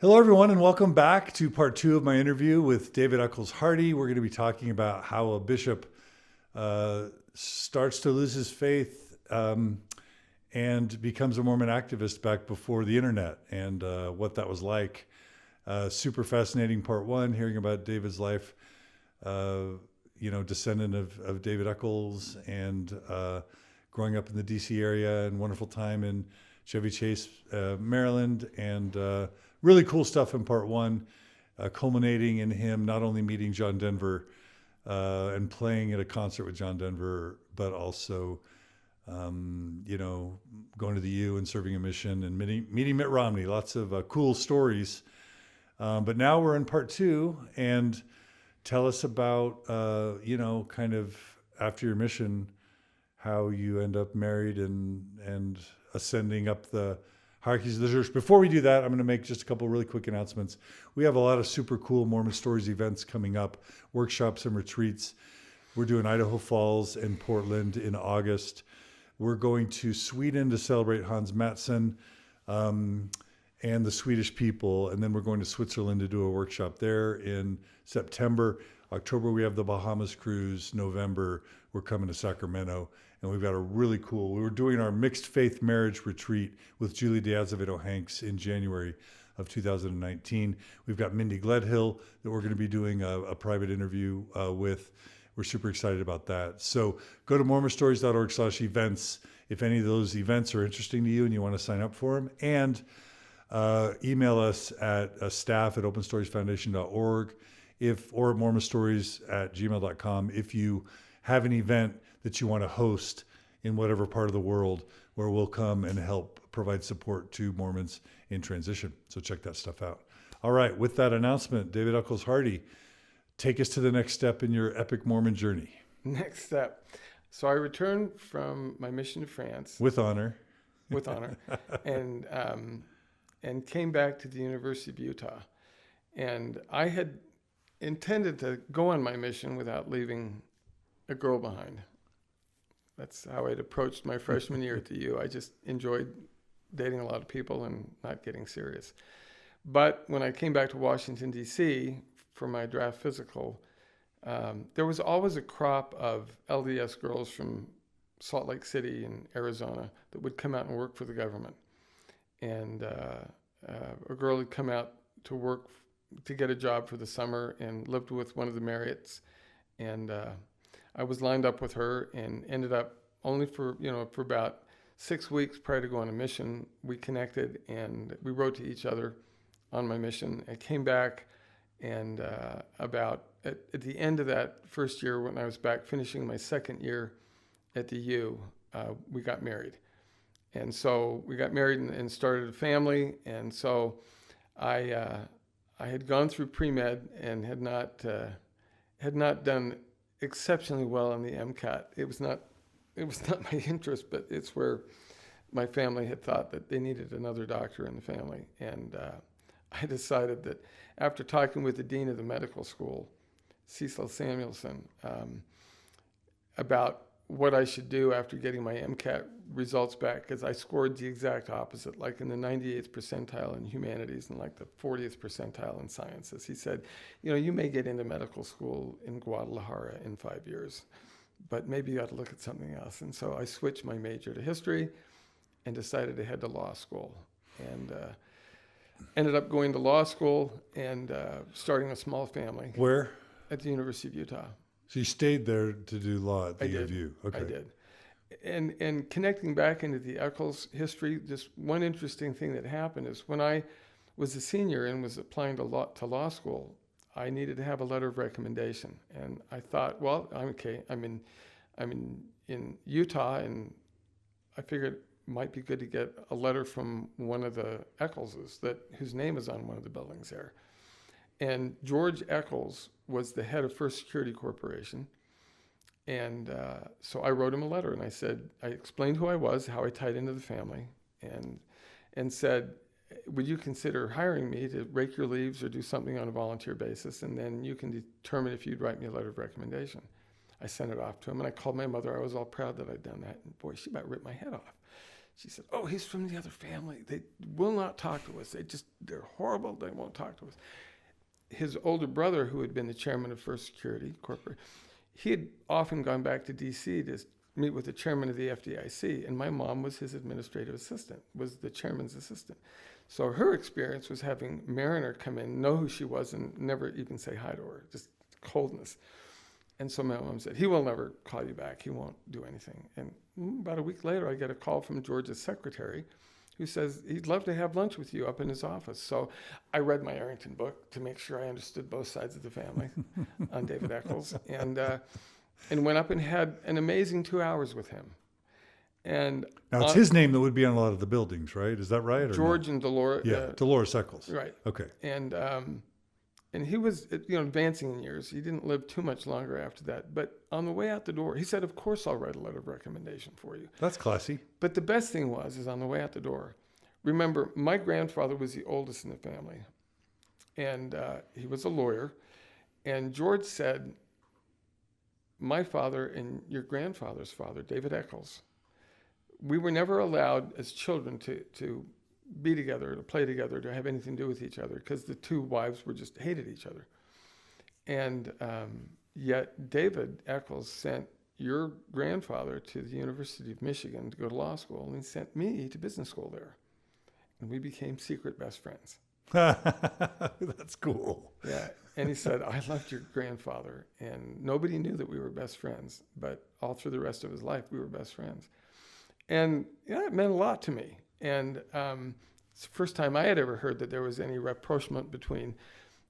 Hello, everyone, and welcome back to part two of my interview with David Eccles Hardy. We're going to be talking about how a bishop starts to lose his faith and becomes a Mormon activist back before the internet and what that was like. Super fascinating part one, hearing about David's life, descendant of David Eccles and growing up in the DC area and wonderful time in Chevy Chase, Maryland, and really cool stuff in part one, culminating in him not only meeting John Denver and playing at a concert with John Denver, but also, going to the U and serving a mission and meeting Mitt Romney. Lots of cool stories. But now we're in part two, and tell us about, kind of after your mission, how you end up married and ascending up the hierarchies of the church. Before we do that, I'm going to make just a couple really quick announcements. We have a lot of super cool Mormon Stories events coming up, workshops and retreats. We're doing Idaho Falls and Portland in August. We're going to Sweden to celebrate Hans Mattsson and the Swedish people. And then we're going to Switzerland to do a workshop there in September. October, we have the Bahamas cruise. November, we're coming to Sacramento. And we've got a really cool, we were doing our mixed faith marriage retreat with Julie DeAzevedo Hanks in January of 2019. We've got Mindy Gledhill that we're going to be doing a private interview with. We're super excited about that. So go to mormonstories.org/events if any of those events are interesting to you and you want to sign up for them. And email us at staff@openstoriesfoundation.org or at mormonstories@gmail.com if you have an event that you want to host in whatever part of the world where we'll come and help provide support to Mormons in transition. So check that stuff out. All right, with that announcement, David Eccles Hardy, take us to the next step in your epic Mormon journey. Next step. So I returned from my mission to France. With honor. With honor. and came back to the University of Utah. And I had intended to go on my mission without leaving a girl behind. That's how I'd approached my freshman year at the U. I just enjoyed dating a lot of people and not getting serious. But when I came back to Washington, D.C. for my draft physical, there was always a crop of LDS girls from Salt Lake City and Arizona that would come out and work for the government. And a girl had come out to work to get a job for the summer and lived with one of the Marriotts. And I was lined up with her and ended up only for about 6 weeks prior to going on a mission, we connected and we wrote to each other on my mission. I came back and about at the end of that first year when I was back finishing my second year at the U, we got married. And so we got married and started a family. And so I had gone through pre-med and had not done exceptionally well on the MCAT. It was not my interest, but it's where my family had thought that they needed another doctor in the family. And I decided that after talking with the dean of the medical school, Cecil Samuelson, about what I should do after getting my MCAT results back, because I scored the exact opposite, like in the 98th percentile in humanities and like the 40th percentile in sciences. He said, you may get into medical school in Guadalajara in 5 years, but maybe you ought to look at something else. And so I switched my major to history and decided to head to law school. And ended up going to law school and starting a small family. Where? At the University of Utah. So you stayed there to do law at the U of U. Okay. I did. And connecting back into the Eccles history, just one interesting thing that happened is when I was a senior and was applying to law school, I needed to have a letter of recommendation. And I thought, well, I'm okay. I'm in Utah, and I figured it might be good to get a letter from one of the Eccleses whose name is on one of the buildings there. And George Eccles was the head of First Security Corporation. And so I wrote him a letter and I explained who I was, how I tied into the family, and said, would you consider hiring me to rake your leaves or do something on a volunteer basis? And then you can determine if you'd write me a letter of recommendation. I sent it off to him and I called my mother. I was all proud that I'd done that. And boy, she about ripped my head off. She said, "Oh, he's from the other family. They will not talk to us. They're horrible. They won't talk to us." His older brother, who had been the chairman of First Security Corporate, he had often gone back to D.C. to meet with the chairman of the FDIC, and my mom was his administrative assistant, was the chairman's assistant. So her experience was having Mariner come in, know who she was, and never even say hi to her, just coldness. And so my mom said, "He will never call you back. He won't do anything." And about a week later, I get a call from George's secretary who says he'd love to have lunch with you up in his office. So I read my Arrington book to make sure I understood both sides of the family on David Eccles, and went up and had an amazing 2 hours with him. And now it's his name that would be on a lot of the buildings, right? Is that right? Or George no? and Dolores. Yeah, Dolores Eccles. Right. Okay. And he was, advancing in years. He didn't live too much longer after that. But on the way out the door, he said, "Of course I'll write a letter of recommendation for you." That's classy. But the best thing is on the way out the door, remember, my grandfather was the oldest in the family. And he was a lawyer. And George said, "My father and your grandfather's father, David Eccles, we were never allowed as children to be together, to play together, to have anything to do with each other, because the two wives were just hated each other. And yet David Eccles sent your grandfather to the University of Michigan to go to law school, and he sent me to business school there. And we became secret best friends." That's cool. Yeah. And he said, "I loved your grandfather." And nobody knew that we were best friends, but all through the rest of his life, we were best friends. And yeah, it meant a lot to me. And it's the first time I had ever heard that there was any rapprochement between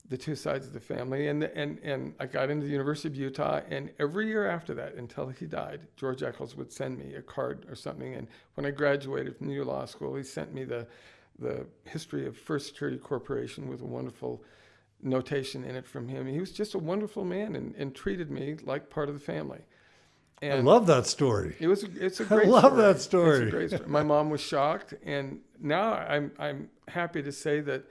the two sides of the family. And I got into the University of Utah, and every year after that, until he died, George Eccles would send me a card or something. And when I graduated from the law school, he sent me the history of First Security Corporation with a wonderful notation in it from him. He was just a wonderful man and treated me like part of the family. And I love that story. it's a great story. I love that story. It's a great story. My mom was shocked, and now I'm happy to say that,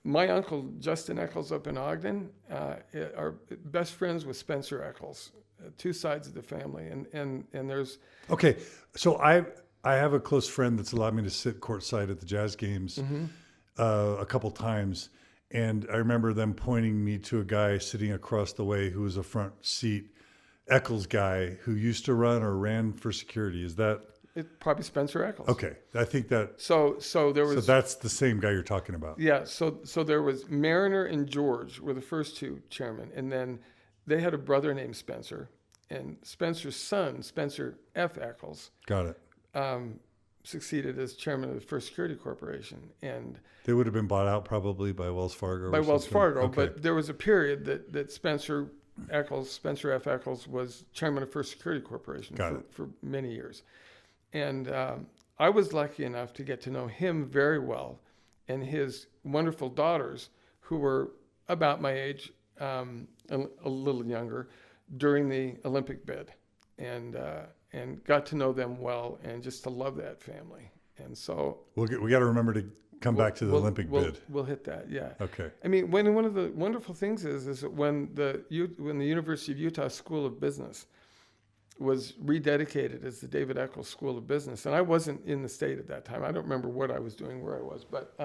my uncle Justin Eccles up in Ogden are best friends with Spencer Eccles, two sides of the family, and there's Okay, so I have a close friend that's allowed me to sit courtside at the Jazz games a couple times, and I remember them pointing me to a guy sitting across the way who was a front seat Eccles guy who used to run or ran for security. Is that it? Probably Spencer Eccles. Okay, I think that. So there was. So that's the same guy you're talking about. Yeah. So there was Mariner and George were the first two chairmen, and then they had a brother named Spencer, and Spencer's son, Spencer F. Eccles, Got it. succeeded as chairman of the First Security Corporation, and They would have been bought out probably by Wells Fargo. by or Wells something. Fargo. Okay. But there was a period that Spencer F. Eccles was chairman of First Security Corporation for many years. And I was lucky enough to get to know him very well, and his wonderful daughters, who were about my age, a little younger, during the Olympic bid, and got to know them well, and just to love that family. And so we got to remember to come back to the Olympic bid. We'll hit that, yeah. Okay. I mean, one of the wonderful things is that when the University of Utah School of Business was rededicated as the David Eccles School of Business, and I wasn't in the state at that time. I don't remember what I was doing, where I was, but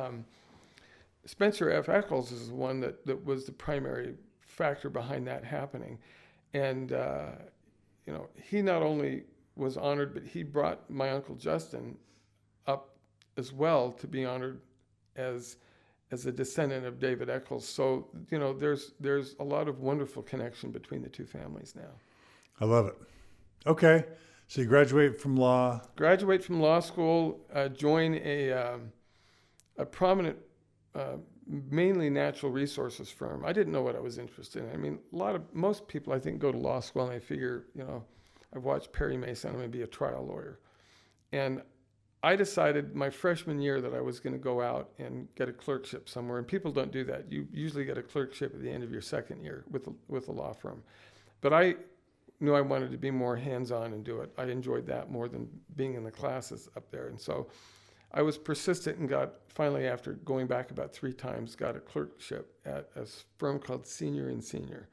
Spencer F. Eccles is the one that was the primary factor behind that happening. And, he not only was honored, but he brought my Uncle Justin up as well to be honored as a descendant of David Eccles. So, there's a lot of wonderful connection between the two families now. I love it. Okay. So you graduate from law. Graduate from law school, join a prominent, mainly natural resources firm. I didn't know what I was interested in. I mean, most people I think go to law school and they figure, I've watched Perry Mason, I'm going to be a trial lawyer. And I decided my freshman year that I was going to go out and get a clerkship somewhere. And people don't do that. You usually get a clerkship at the end of your second year with a law firm. But I knew I wanted to be more hands-on and do it. I enjoyed that more than being in the classes up there. And so I was persistent and finally, after going back about 3 times, got a clerkship at a firm called Senior & Senior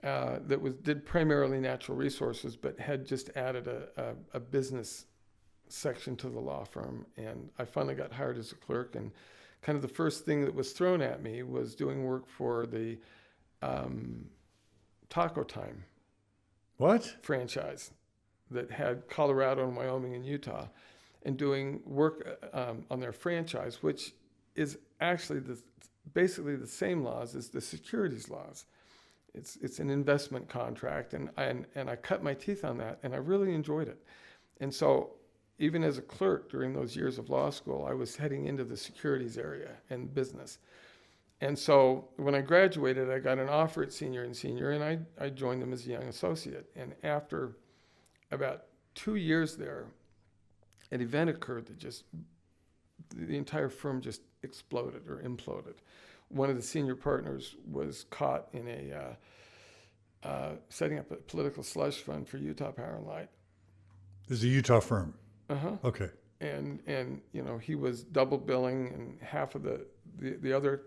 that did primarily natural resources, but had just added a business section to the law firm, and I finally got hired as a clerk. And kind of the first thing that was thrown at me was doing work for the Taco Time What? franchise that had Colorado and Wyoming and Utah, and doing work on their franchise, which is actually basically the same laws as the securities laws. It's an investment contract, and I cut my teeth on that, and I really enjoyed it. And so even as a clerk during those years of law school, I was heading into the securities area and business. And so when I graduated, I got an offer at Senior and Senior, and I joined them as a young associate. And after about 2 years there, an event occurred that just, the entire firm just exploded or imploded. One of the senior partners was caught in setting up a political slush fund for Utah Power and Light. This is a Utah firm. Uh-huh. Okay. And he was double billing, and half of the other,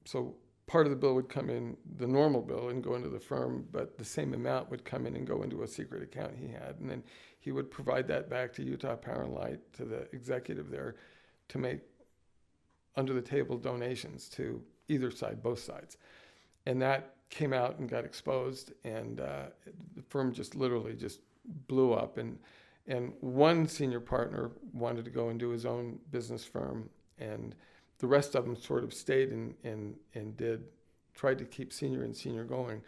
so part of the bill would come in, the normal bill, and go into the firm, but the same amount would come in and go into a secret account he had. And then he would provide that back to Utah Power and Light, to the executive there, to make under the table donations to either side, both sides. And that came out and got exposed, and the firm just literally just blew up. And one senior partner wanted to go and do his own business firm, and the rest of them sort of stayed and tried to keep Senior and Senior going.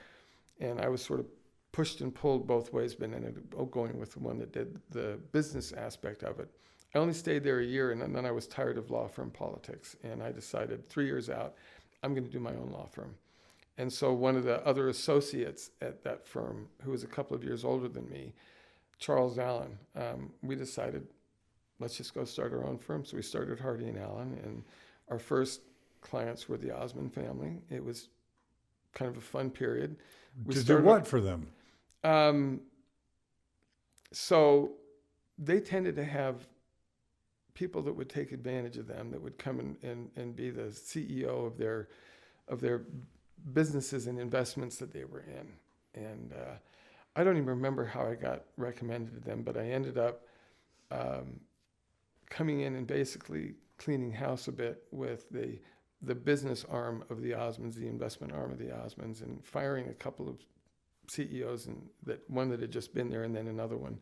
And I was sort of pushed and pulled both ways, but ended up going with the one that did the business aspect of it. I only stayed there a year, and then I was tired of law firm politics, and I decided 3 years out, I'm going to do my own law firm. And so one of the other associates at that firm, who was a couple of years older than me, Charles Allen, we decided, let's just go start our own firm. So we started Hardy and Allen, and our first clients were the Osmond family. It was kind of a fun period. To do what for them? So they tended to have people that would take advantage of them, that would come and be the CEO of their businesses and investments that they were in. And I don't even remember how I got recommended to them, but I ended up coming in and basically cleaning house a bit with the business arm of the Osmonds, the investment arm of the Osmonds, and firing a couple of CEOs, and one that had just been there, and then another one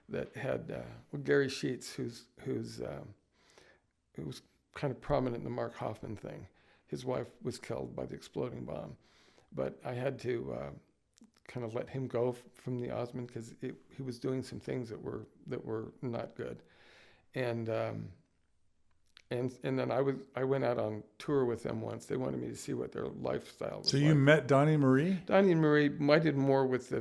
that had Gary Sheets, who was kind of prominent in the Mark Hoffman thing. His wife was killed by the exploding bomb, but I had to kind of let him go from the Osmond, because he was doing some things that were not good. And then I went out on tour with them once. They wanted me to see what their lifestyle was. So you met Donnie and Marie? Donnie and Marie. I did more with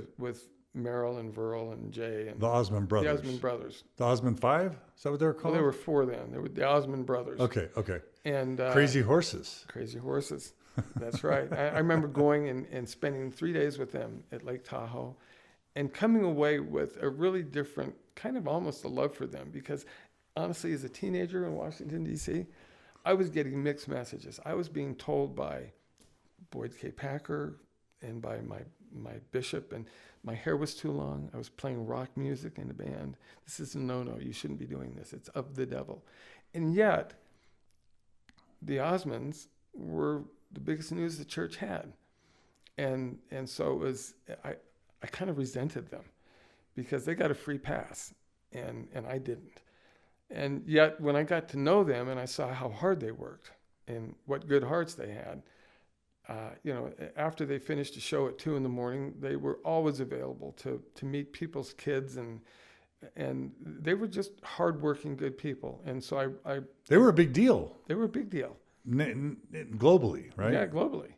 Merrill and Verl and Jay and The Osmond brothers. The Osmond brothers. The Osmond Five? Is that what they were called? Well, there were four then. There were the Osmond brothers. Okay. And Crazy Horses. Crazy Horses. That's right. I remember going and spending 3 days with them at Lake Tahoe, and coming away with a really different, kind of almost a love for them, because honestly, as a teenager in Washington, D.C., I was getting mixed messages. I was being told by Boyd K. Packer and by my bishop, and my hair was too long. I was playing rock music in a band. This is a no-no. You shouldn't be doing this. It's of the devil. And yet, the Osmonds were the biggest news the church had. And so it was, I kind of resented them, because they got a free pass, and I didn't. And yet, when I got to know them and I saw how hard they worked and what good hearts they had, after they finished a show at 2 a.m, they were always available to meet people's kids, and they were just hardworking, good people. And so they were a big deal. They were a big deal. Globally, right? Yeah, globally.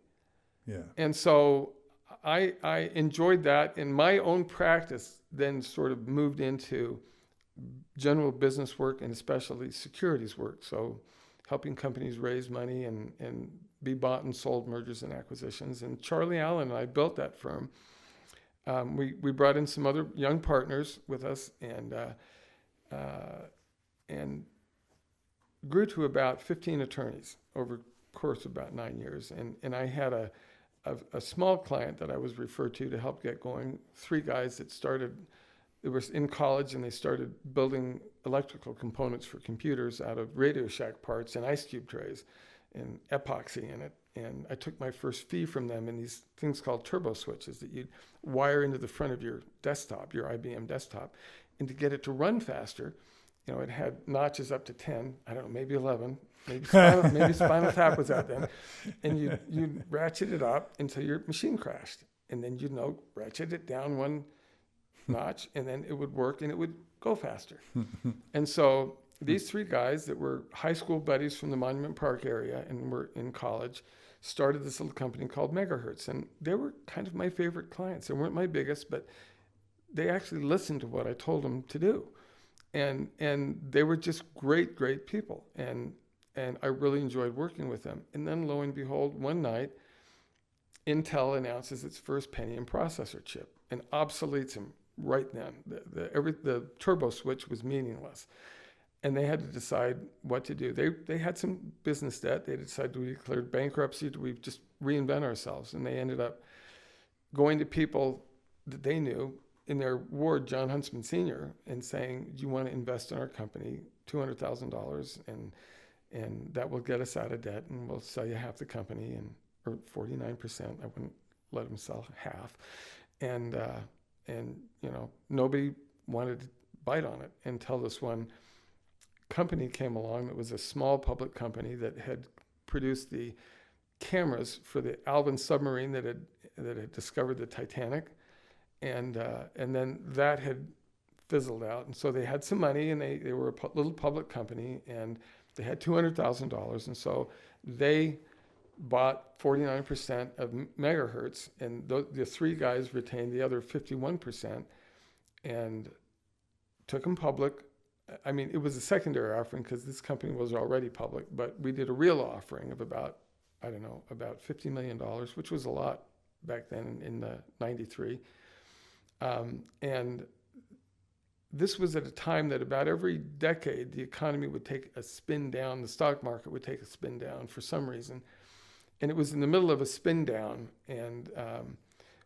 Yeah. And so I enjoyed that, and my own practice then sort of moved into general business work, and especially securities work. So helping companies raise money and be bought and sold, mergers and acquisitions. And Charlie Allen and I built that firm. We brought in some other young partners with us, and grew to about 15 attorneys over the course of about 9 years. And I had a small client that I was referred to help get going, 3 guys that started they were in college and they started building electrical components for computers out of Radio Shack parts and ice cube trays and epoxy in it. And I took my first fee from them in these things called turbo switches that you'd wire into the front of your desktop, your IBM desktop. And to get it to run faster, it had notches up to 10, I don't know, maybe 11, maybe Spinal Tap was out then. And you'd ratchet it up until your machine crashed. And then you'd ratchet it down one notch, and then it would work and it would go faster. And so these three guys that were high school buddies from the Monument Park area and were in college started this little company called Megahertz. And they were kind of my favorite clients. They weren't my biggest, but they actually listened to what I told them to do. And they were just great, great people. And I really enjoyed working with them. And then lo and behold, one night, Intel announces its first Pentium processor chip and obsoletes them right then. The turbo switch was meaningless. And they had to decide what to do. They had some business debt. They decided, do we declare bankruptcy? Do we just reinvent ourselves? And they ended up going to people that they knew in their ward, John Huntsman Sr., and saying, do you want to invest in our company, $200,000, and that will get us out of debt, and we'll sell you half the company, or 49%. I wouldn't let them sell half. And nobody wanted to bite on it until this one company came along that was a small public company that had produced the cameras for the Alvin submarine that had discovered the Titanic, and then that had fizzled out. And so they had some money, and they were a little public company, and they had $200,000, and so they bought 49% of Megahertz, and the three guys retained the other 51% and took them public. I mean, it was a secondary offering because this company was already public, but we did a real offering of about $50 million, which was a lot back then in 93. And this was at a time that about every decade, the economy would take a spin down, the stock market would take a spin down for some reason. And it was in the middle of a spin down. And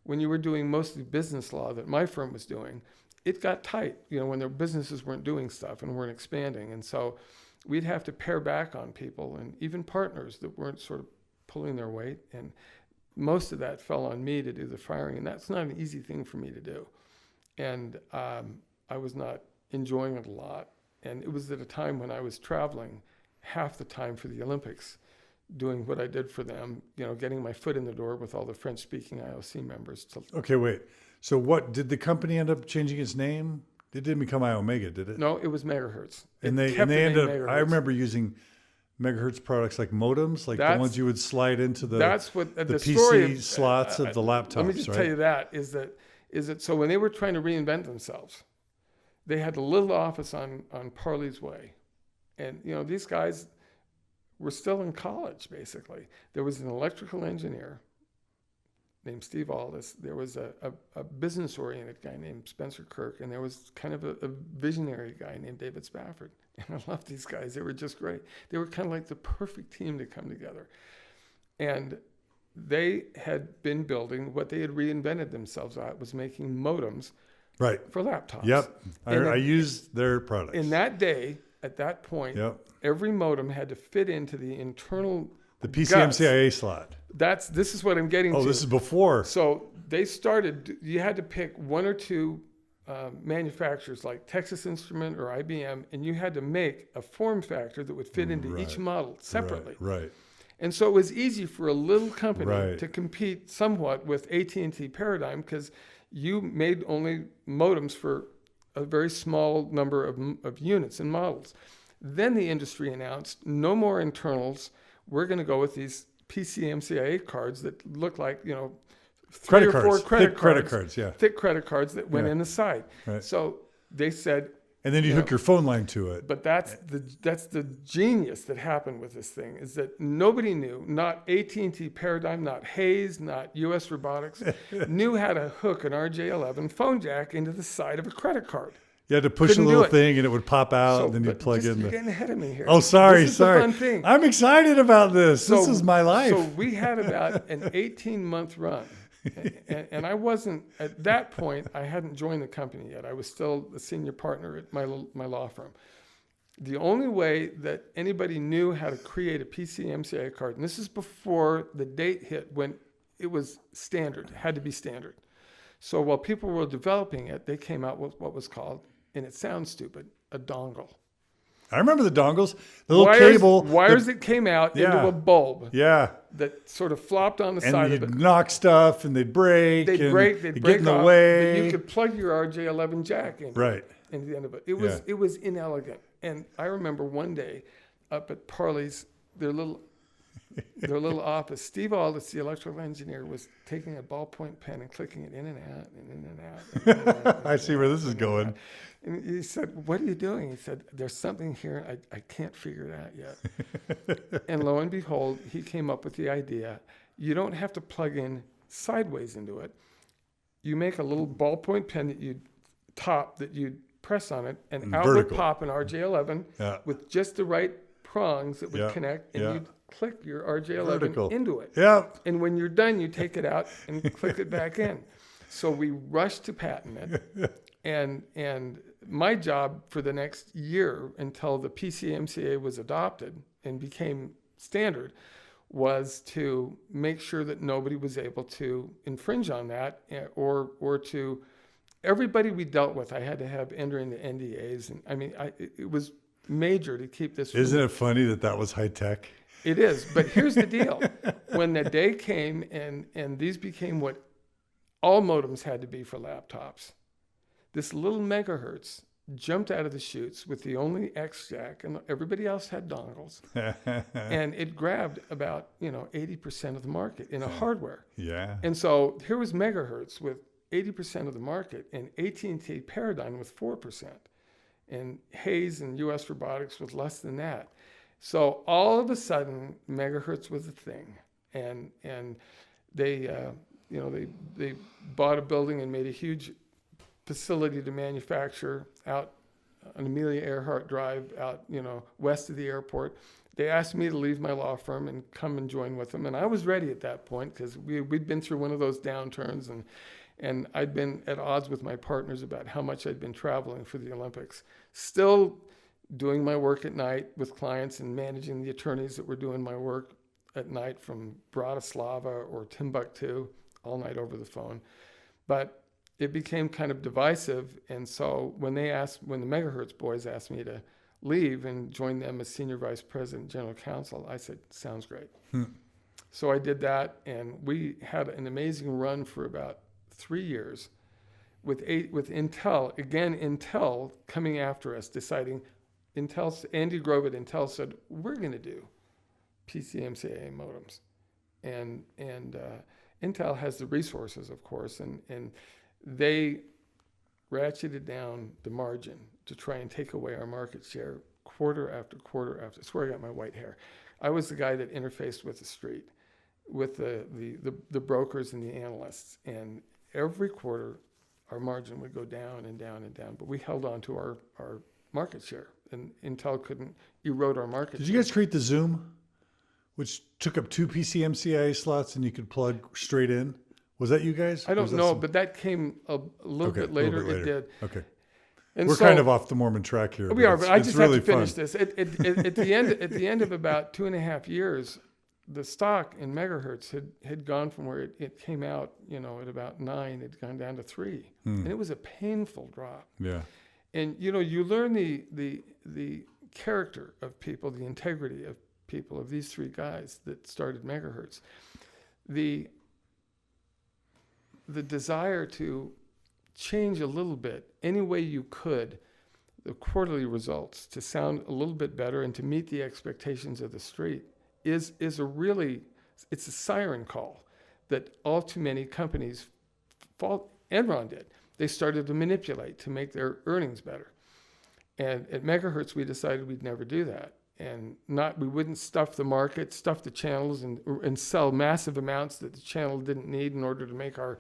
when you were doing mostly business law that my firm was doing, it got tight, when their businesses weren't doing stuff and weren't expanding. And so we'd have to pare back on people and even partners that weren't sort of pulling their weight. And most of that fell on me to do the firing. And that's not an easy thing for me to do. And I was not enjoying it a lot. And it was at a time when I was traveling half the time for the Olympics, doing what I did for them, getting my foot in the door with all the French-speaking IOC members. Okay, wait. So what, did the company end up changing its name? It didn't become iOmega, did it? No, it was Megahertz. And they ended up, Megahertz. I remember using Megahertz products like modems, like the ones you would slide into the PC slots of the laptops, let me just tell you that, is that so when they were trying to reinvent themselves, they had a little office on Parley's Way. And, these guys were still in college, basically. There was an electrical engineer named Steve Aldis. There was a business-oriented guy named Spencer Kirk, and there was kind of a visionary guy named David Spafford. And I loved these guys. They were just great. They were kind of like the perfect team to come together. And they had been building what they had reinvented themselves at, was making modems for laptops. Yep. I used their products. In that day, at that point, every modem had to fit into the internal the PCMCIA slot. This is what I'm getting to. Oh, this is before. So they started, you had to pick one or two manufacturers like Texas Instrument or IBM, and you had to make a form factor that would fit into each model separately. Right. And so it was easy for a little company to compete somewhat with AT&T Paradigm because you made only modems for a very small number of units and models. Then the industry announced, no more internals. We're going to go with these PCMCIA cards that look like, three or four credit cards, thick credit cards that went in the side. Right. So they said, and then you hook your phone line to it. But that's the genius that happened with this thing, is that nobody knew, not AT&T Paradigm, not Hayes, not US Robotics, knew how to hook an RJ11 phone jack into the side of a credit card. You had to push a little thing and it would pop out, and then you'd plug in. You're getting ahead of me here. Oh, sorry. This is the fun thing. I'm excited about this. This is my life. So we had about an 18-month run And I wasn't, at that point, I hadn't joined the company yet. I was still a senior partner at my law firm. The only way that anybody knew how to create a PCMCI card, and this is before the date hit when it was standard, had to be standard. So while people were developing it, they came out with what was called, and it sounds stupid, a dongle. I remember the dongles, the little cable. Wires that came out into a bulb. Yeah. That sort of flopped on the And side of you'd it. knock stuff and they'd break. They'd break get in the off, way. But you could plug your RJ11 jack in. Right. Into the end of it. It was inelegant. And I remember one day up at Parley's, their little office, Steve Aldis, the electrical engineer, was taking a ballpoint pen and clicking it in and out and in and out. And in and out I see where this is going. And he said, "What are you doing?" He said, "There's something here. I can't figure it out yet." And lo and behold, he came up with the idea. You don't have to plug in sideways into it. You make a little ballpoint pen that you'd press on it, and out would pop an RJ11 with just the right prongs that would connect, and you'd click your RJ11 into it. Yeah. And when you're done, you take it out and click it back in. So we rushed to patent it. And my job for the next year until the PCMCA was adopted and became standard was to make sure that nobody was able to infringe on that or to everybody we dealt with. I had to have entering the NDAs. And I mean, it was major to keep this. Isn't it funny that was high tech? It is. But here's the deal. When the day came and these became what all modems had to be for laptops, this little Megahertz jumped out of the chutes with the only X jack, and everybody else had dongles. And it grabbed about 80% of the market in a hardware. Yeah. And so here was Megahertz with 80% of the market, and AT&T Paradigm with 4%, and Hayes and U.S. Robotics with less than that. So all of a sudden, Megahertz was a thing, and they they bought a building and made a huge facility to manufacture out on Amelia Earhart Drive, out west of the airport. They asked me to leave my law firm and come and join with them, and I was ready at that point because we'd been through one of those downturns, and I'd been at odds with my partners about how much I'd been traveling for the Olympics. Still doing my work at night with clients and managing the attorneys that were doing my work at night from Bratislava or Timbuktu, all night over the phone. But it became kind of divisive, and so when the Megahertz boys asked me to leave and join them as senior vice president, general counsel, I said, sounds great. So I did that, and we had an amazing run for about 3 years with Intel. Again, Intel coming after us, deciding, Andy Grove at Intel said, we're going to do PCMCA modems. And Intel has the resources, of course, and they ratcheted down the margin to try and take away our market share quarter after quarter after. That's where I got my white hair. I was the guy that interfaced with the street, with the brokers and the analysts. And every quarter, our margin would go down and down and down. But we held on to our market share, and Intel couldn't erode our market share. Did you guys create the Zoom, which took up 2 PCMCIA slots and you could plug straight in? Was that you guys? I don't know, but that came a little bit later. It did. Okay. And We're kind of off the Mormon track here. We are, but I just have really to finish fun. this. At the end of about 2.5 years, the stock in Megahertz had gone from where it came out, at about 9, it had gone down to 3, and it was a painful drop. Yeah. And you learn the character of people, the integrity of people, of these 3 guys that started Megahertz. The desire to change a little bit, any way you could, the quarterly results to sound a little bit better and to meet the expectations of the street is it's a siren call that all too many companies Enron did. They started to manipulate to make their earnings better. And at Megahertz, we decided we'd never do that. And we wouldn't stuff the market, stuff the channels, and sell massive amounts that the channel didn't need in order to make our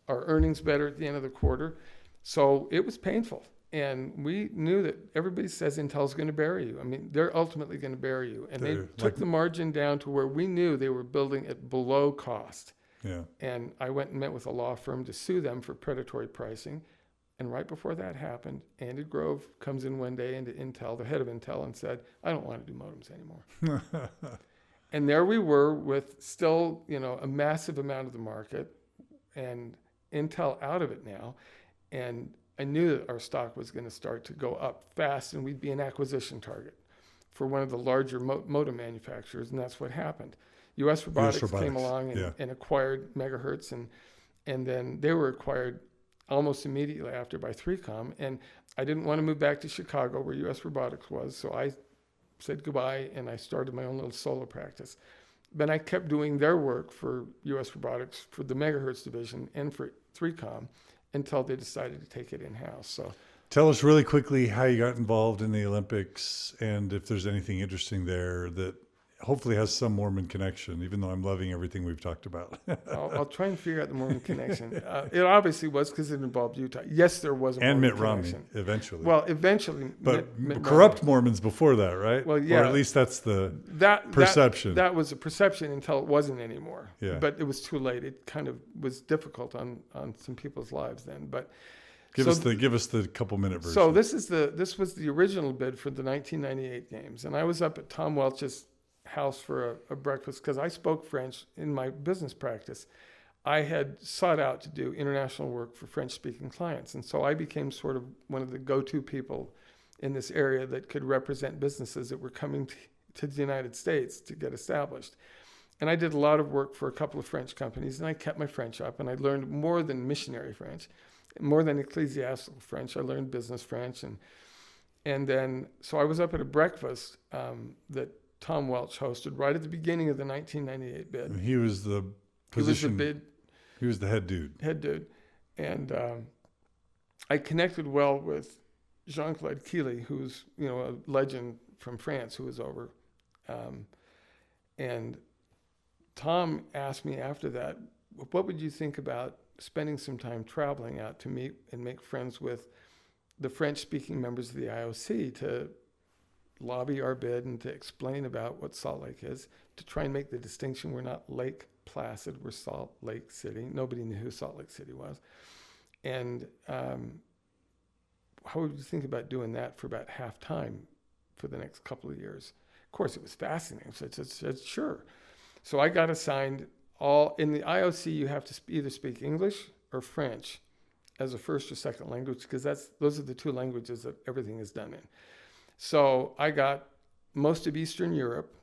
earnings better at the end of the quarter. So it was painful. And we knew that everybody says Intel's going to bury you. I mean, they're ultimately going to bury you. And they took the margin down to where we knew they were building at below cost. Yeah. And I went and met with a law firm to sue them for predatory pricing. And right before that happened, Andy Grove comes in one day into Intel, the head of Intel, and said, I don't want to do modems anymore. And there we were with still, a massive amount of the market and Intel out of it now. And I knew that our stock was going to start to go up fast and we'd be an acquisition target for one of the larger modem manufacturers. And that's what happened. US Robotics came along and acquired Megahertz. And then they were acquired almost immediately after by 3Com. And I didn't want to move back to Chicago where US Robotics was. So I said goodbye and I started my own little solo practice. But I kept doing their work for US Robotics, for the Megahertz division and for 3Com until they decided to take it in-house. So tell us really quickly how you got involved in the Olympics and if there's anything interesting there that hopefully has some Mormon connection, even though I'm loving everything we've talked about. I'll try and figure out the Mormon connection. It obviously was because it involved Utah. Yes, there was a Mormon Mitt connection. Romney, eventually. Well, eventually. But Mitt corrupt Romney. Mormons before that, right? Well, yeah. Or at least that's the perception. That was a perception until it wasn't anymore. Yeah. But it was too late. It kind of was difficult on some people's lives then. But Give us the couple minute version. So this was the original bid for the 1998 games, and I was up at Tom Welch's house for a breakfast because I spoke French in my business practice. I had sought out to do international work for French-speaking clients, and so I became sort of one of the go-to people in this area that could represent businesses that were coming to the United States to get established. And I did a lot of work for a couple of French companies, and I kept my French up, and I learned more than missionary French, more than ecclesiastical French. I learned business French, and then so I was up at a breakfast that Tom Welch hosted right at the beginning of the 1998 bid. And he was the position. He was the head dude. And I connected well with Jean-Claude Keeley, who's a legend from France who was over. And Tom asked me after that, what would you think about spending some time traveling out to meet and make friends with the French-speaking members of the IOC to lobby our bid and to explain about what Salt Lake is, to try and make the distinction. We're not Lake Placid, we're Salt Lake City. Nobody knew who Salt Lake City was. And how would you think about doing that for about half time for the next couple of years? Of course, it was fascinating. So I said, sure. So I got assigned in the IOC, you have to either speak English or French as a first or second language, because those are the two languages that everything is done in. So I got most of Eastern Europe,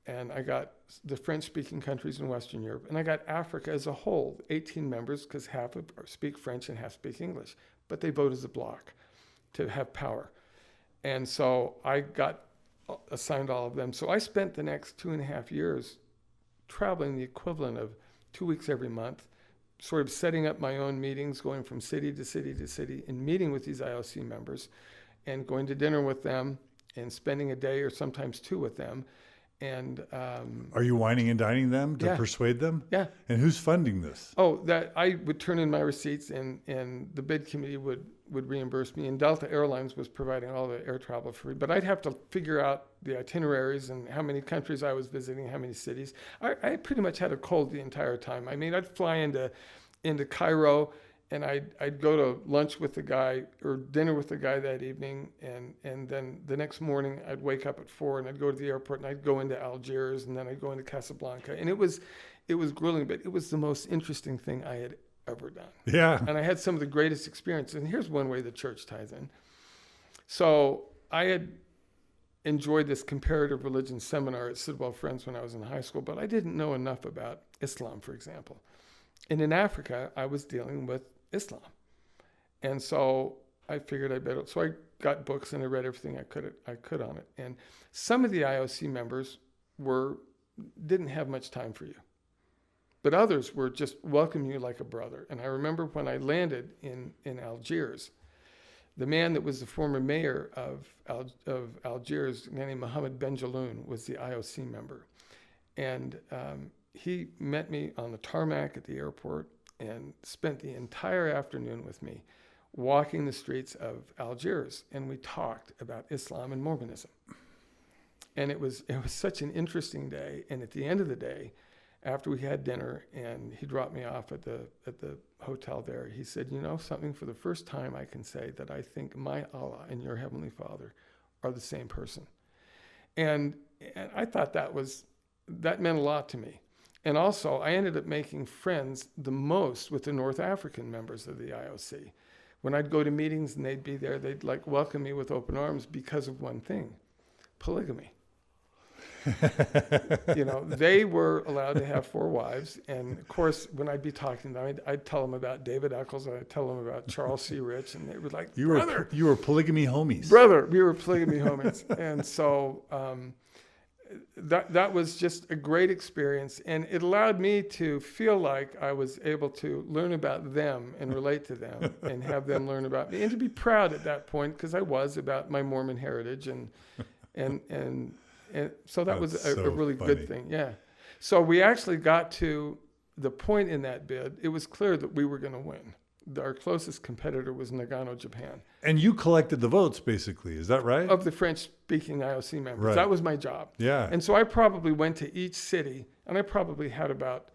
and I got the French-speaking countries in Western Europe, and I got Africa as a whole, 18 members, because half speak French and half speak English, but they vote as a bloc to have power. And so I got assigned all of them. So I spent the next 2.5 years traveling the equivalent of 2 weeks every month, sort of setting up my own meetings, going from city to city to city, and meeting with these IOC members, and going to dinner with them, and spending a day or sometimes two with them. And are you whining and dining them to persuade them? Yeah. And who's funding this? Oh, that I would turn in my receipts, and the bid committee would reimburse me. And Delta Airlines was providing all the air travel free. But I'd have to figure out the itineraries and how many countries I was visiting, how many cities. I pretty much had a cold the entire time. I mean, I'd fly into Cairo, and I'd go to lunch with the guy or dinner with the guy that evening, and then the next morning I'd wake up at 4 and I'd go to the airport and I'd go into Algiers and then I'd go into Casablanca, and it was grueling, but it was the most interesting thing I had ever done. Yeah. And I had some of the greatest experiences. And here's one way the church ties in. So I had enjoyed this comparative religion seminar at Sidwell Friends when I was in high school, but I didn't know enough about Islam, for example. And in Africa, I was dealing with Islam. And so I figured so I got books and I read everything I could on it. And some of the IOC members didn't have much time for you, but others were just welcoming you like a brother. And I remember when I landed in Algiers, the man that was the former mayor of Algiers, a guy named Mohammed Benjaloun, was the IOC member. And he met me on the tarmac at the airport and spent the entire afternoon with me walking the streets of Algiers. And we talked about Islam and Mormonism. And it was such an interesting day. And at the end of the day, after we had dinner, and he dropped me off at the hotel there. He said, "You know something? For the first time, I can say that I think my Allah and your Heavenly Father are the same person." And I thought that meant a lot to me. And also, I ended up making friends the most with the North African members of the IOC. When I'd go to meetings and they'd be there, they'd like welcome me with open arms because of one thing: polygamy. They were allowed to have 4 wives. And of course, when I'd be talking to them, I'd tell them about David Eccles, and I'd tell them about Charles C. Rich, and they were like, you were polygamy homies. Brother, we were polygamy homies. And so that was just a great experience. And it allowed me to feel like I was able to learn about them and relate to them and have them learn about me, and to be proud at that point, because I was, about my Mormon heritage. And so that was a really good thing. Yeah. So we actually got to the point in that bid, it was clear that we were going to win. Our closest competitor was Nagano, Japan. And you collected the votes, basically. Is that right? Of the French-speaking IOC members. Right. That was my job. Yeah. And so I probably went to each city, and I probably had about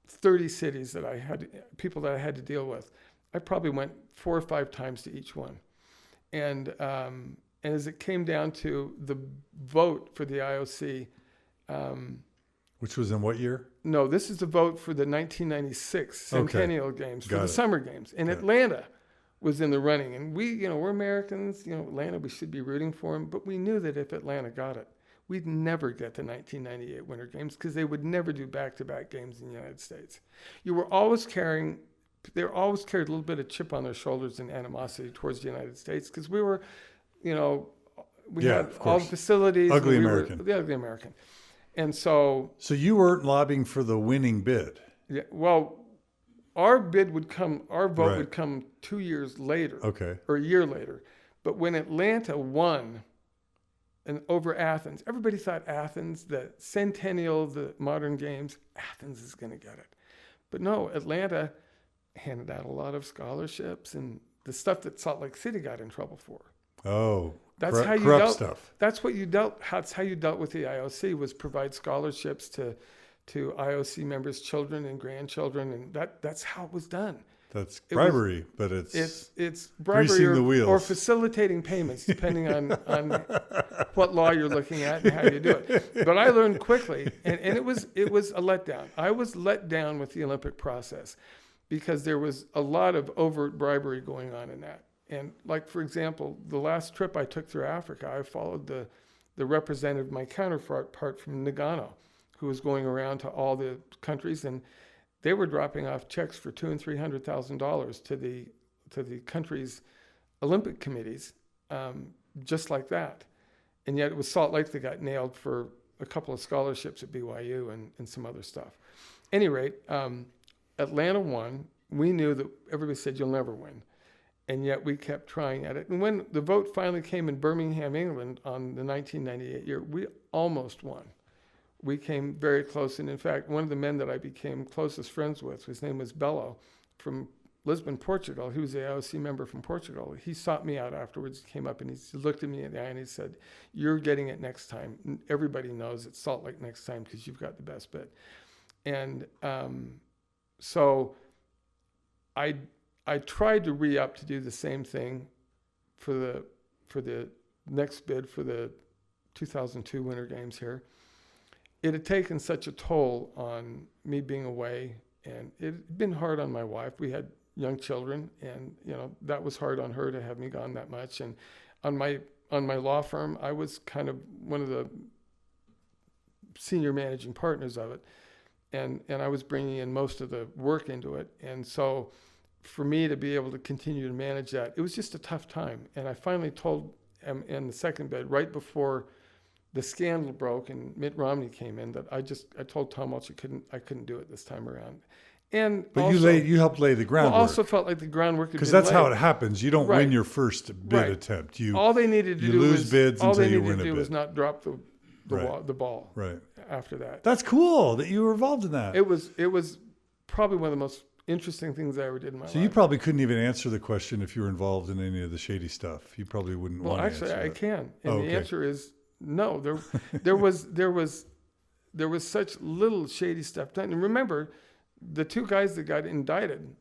30 cities that people that I had to deal with. I probably went 4 or 5 times to each one. And as it came down to the vote for the IOC, which was in what year? No, this is the vote for the 1996 Centennial Games, for the Summer Games. And Atlanta was in the running. And we're Americans, Atlanta, we should be rooting for them. But we knew that if Atlanta got it, we'd never get the 1998 Winter Games, because they would never do back-to-back games in the United States. They always carried a little bit of chip on their shoulders and animosity towards the United States, because we were, we had all the facilities. The ugly American. And so you weren't lobbying for the winning bid. Yeah. Well, our vote would come 2 years later. Okay. Or a year later. But when Atlanta won over Athens, everybody thought Athens, the centennial, the modern games, Athens is going to get it. But no, Atlanta handed out a lot of scholarships and the stuff that Salt Lake City got in trouble for. Oh. That's how you corrupt stuff. That's what you dealt. That's how you dealt with the IOC, was provide scholarships to IOC members' children and grandchildren, and that's how it was done. That's bribery, but it's bribery greasing the wheels or facilitating payments, depending on what law you're looking at and how you do it. But I learned quickly, and it was a letdown. I was let down with the Olympic process because there was a lot of overt bribery going on in that. And like, for example, the last trip I took through Africa, I followed the representative, my counterpart from Nagano, who was going around to all the countries, and they were dropping off checks for $200,000 and $300,000 to the country's Olympic committees, just like that. And yet it was Salt Lake that got nailed for a couple of scholarships at BYU and some other stuff. Any rate, Atlanta won. We knew that everybody said you'll never win. And yet we kept trying at it. And when the vote finally came in Birmingham, England on the 1998 year, we almost won. We came very close. And in fact, one of the men that I became closest friends with, his name was Bello, from Lisbon, Portugal. He was the IOC member from Portugal. He sought me out afterwards, came up and he looked at me in the eye and he said, "You're getting it next time. Everybody knows it's Salt Lake next time because you've got the best bid." And so I tried to re-up to do the same thing for the next bid for the 2002 Winter Games here. It had taken such a toll on me being away, and it had been hard on my wife. We had young children, and that was hard on her to have me gone that much. And on my law firm, I was kind of one of the senior managing partners of it, and I was bringing in most of the work into it. And so for me to be able to continue to manage that, it was just a tough time. And I finally told him in the second bid, right before the scandal broke and Mitt Romney came in, that I told Tom Welch I couldn't do it this time around. But also, you helped lay the groundwork. Well, also felt like the groundwork had been because that's laid. How it happens. You don't win your first bid Right. attempt. All they needed to do lose was bids all until they you needed win to a do bid. was not drop the ball. Right. After that, That's cool that you were involved in that. it was probably one of the most interesting things I ever did in my life. So you probably couldn't even answer the question if you were involved in any of the shady stuff. You probably wouldn't want to answer actually, I that. can, and Oh, the okay. answer is no. There was there was such little shady stuff done. And remember, the two guys that got indicted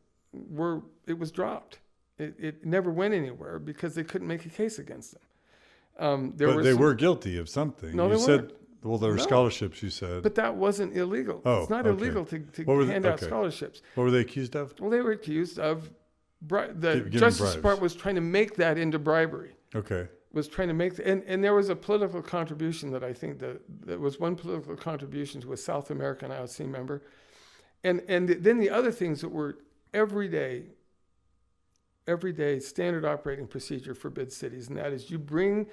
it was dropped. It never went anywhere because they couldn't make a case against them. But they were guilty of something. No, you they said, weren't. well, there were No. scholarships, you said. But that wasn't illegal. Oh, it's not okay. illegal to hand out okay. scholarships. What were they accused of? Well, they were accused of the Giving Justice bribes. Department was trying to make that into bribery. Okay. Was trying to make, and there was a political contribution that I think there was one political contribution to a South American IOC member. And then the other things that were everyday standard operating procedure for bid cities, and that is you bring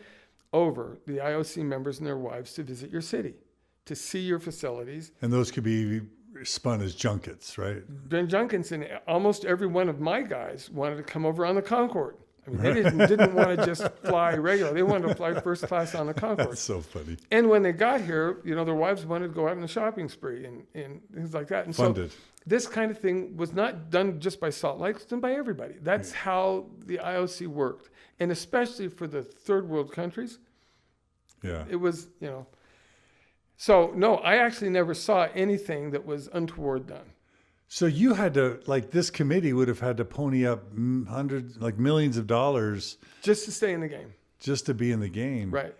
over the IOC members and their wives to visit your city, to see your facilities. And those could be spun as junkets, right? Ben Junkinson, almost every one of my guys wanted to come over on the Concorde. I mean, they didn't want to just fly regular. They wanted to fly first class on the Concorde. That's so funny. And when they got here, their wives wanted to go out on a shopping spree and things like that. And Funded. so this kind of thing was not done just by Salt Lake, it's done by everybody. That's how the IOC worked. And especially for the third world countries, it was, So, no, I actually never saw anything that was untoward done. So you had to, this committee would have had to pony up hundreds, millions of dollars. Just to stay in the game. Just to be in the game. Right.